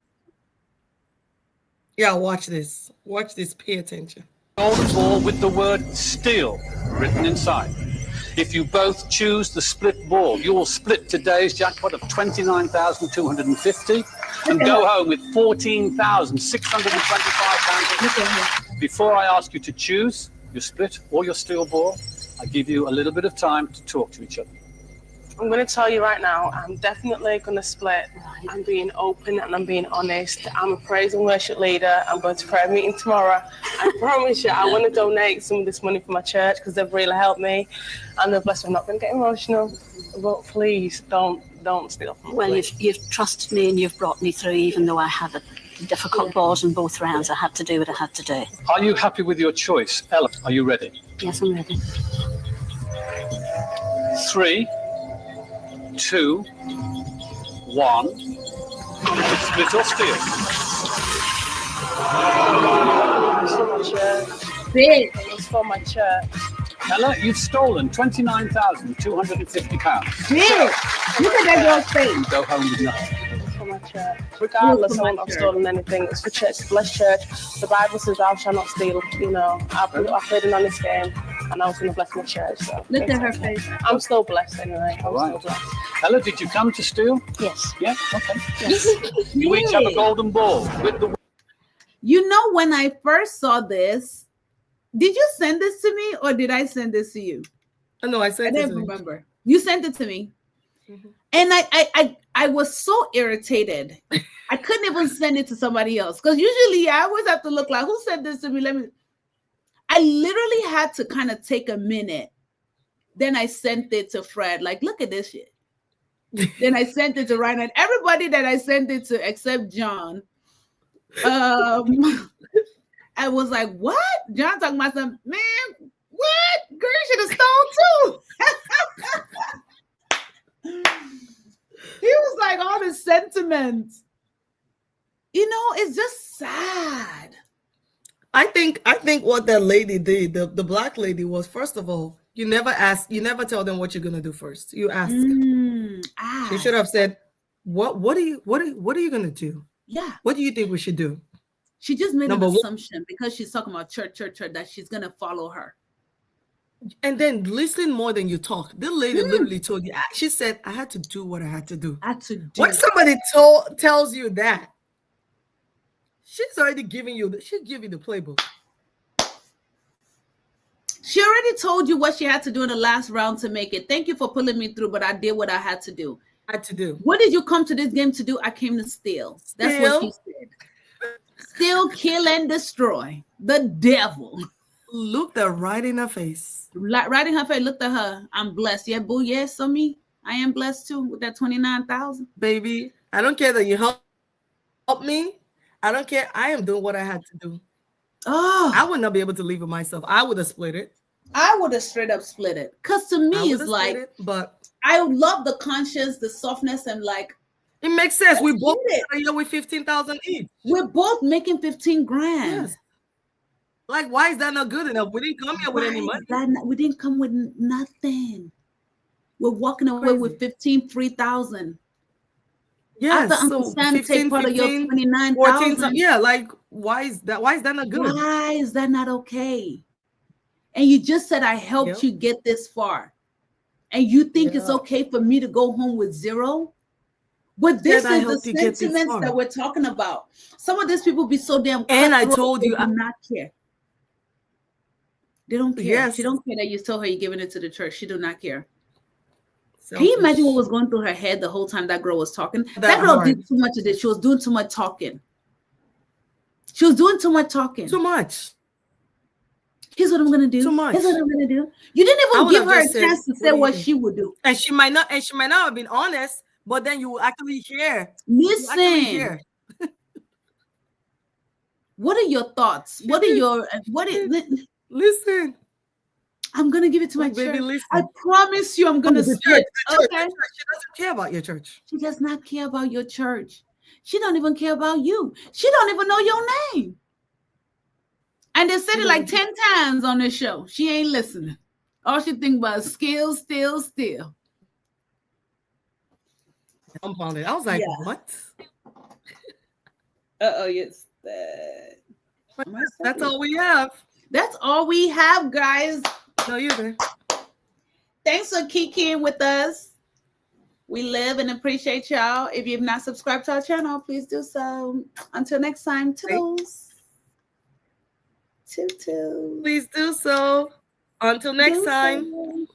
Yeah, watch this. Watch this. Pay attention. Golden ball with the word steal written inside. If you both choose the split ball, you will split today's jackpot of 29,250 and go home with 14,625 pounds. Before I ask you to choose your split or your steal ball, I give you a little bit of time to talk to each other. I'm going to tell you right now, I'm definitely going to split. I'm being open and I'm being honest. I'm a praise and worship leader. I'm going to prayer meeting tomorrow. I promise you, I want to donate some of this money for my church because they've really helped me. And they're blessed. I'm not going to get emotional, but please don't steal from me. Well, you've trusted me and you've brought me through, even though I had a difficult balls in both rounds. I had to do what I had to do. Are you happy with your choice? Ella, are you ready? Yes, I'm ready. 3, 2, 1. Split or steal? It's for my church. It's for my church. Ella, you've stolen £29,250. Big. Look at that girl's face. Go home with nothing. It's for my church. Regardless of I've stolen anything, it's for church, bless church. The Bible says, "Thou shalt not steal." You know, I played an honest game, and I was going to bless my church. So Look at her face. I'm still blessed anyway. I'm All right. still blessed. Ella, did you come to steal? Yes. Yeah. Okay. You each have a golden ball with the. You know, when I first saw this, did you send this to me or did I send this to you? Oh, no, I sent I it didn't to you. remember. You sent it to me. And I was so irritated. I couldn't even send it to somebody else because usually I always have to look like, who sent this to me? I literally had to kind of take a minute. Then I sent it to Fred, like, look at this shit. Then I sent it to Ryan and everybody that I sent it to except John. I was like, what? John talking about some, man, what? Girl, you should have stole too. He was like all the sentiments. You know, it's just sad. I think what that lady did, the black lady, was, first of all, you never tell them what you're gonna do first. You ask. She should have said, what are you gonna do? Yeah. What do you think we should do? She just made Number an one. assumption because she's talking about church, that she's gonna follow her. And then listen more than you talk. The lady literally told you. She said, I had to do what I had to do. I had to do. When somebody tells you that, she's already giving you she'll give you the playbook. She already told you what she had to do in the last round to make it. Thank you for pulling me through, but I did what I had to do. What did you come to this game to do? I came to steal. That's what she said. Steal, kill, and destroy. The devil. Looked her right in her face. Right in her face, looked at her. I'm blessed. Yeah, boo, yes, so me. I am blessed too with that 29,000. Baby, I don't care that you help me. I don't care. I am doing what I had to do. Oh, I would not be able to leave it myself. I would have split it. I would have straight up split it. Because to me, it's like, but I love the conscience, the softness, and like, it makes sense. We both are here with 15,000 each. We're both making 15 grand. Yes. Like, why is that not good enough? We didn't come here with any money. We didn't come with nothing. We're walking away with 15 free thousand. Yes, I so understand 15, take part of your 15, 29,000. Yeah, like why is that not good? Why is that not okay? And you just said I helped you get this far. And you think it's okay for me to go home with zero? But this is the sentiments that we're talking about. Some of these people be so damn and I told you, they do not care. They don't care. Yes. She don't care that you told her you're giving it to the church. She do not care. Selfish. Can you imagine what was going through her head the whole time that girl was talking? That girl did too much of this. She was doing too much talking. She was doing too much talking. Too much. Here's what I'm gonna do. Too much. Here's what I'm gonna do. You didn't even give her a chance to say what she would do. And she might not have been honest, but then you actually hear. Listen. What are your thoughts? Listen. I'm gonna give it to my baby, church. listen. I promise you I'm gonna the sit. church. Okay. She doesn't care about your church. She does not care about your church. She don't even care about you. She don't even know your name. And they said it like 10 times on this show. She ain't listening. All she think about is still. Dumbfounded. I was like, Yeah. what? Yes. That's all we have. That's all we have, guys. No, you're there. Thanks for kicking with us. We love and appreciate y'all. If you've not subscribed to our channel, please do so. Until next time, toodles. Toot. Please do so. Until next time.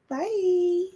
Bye.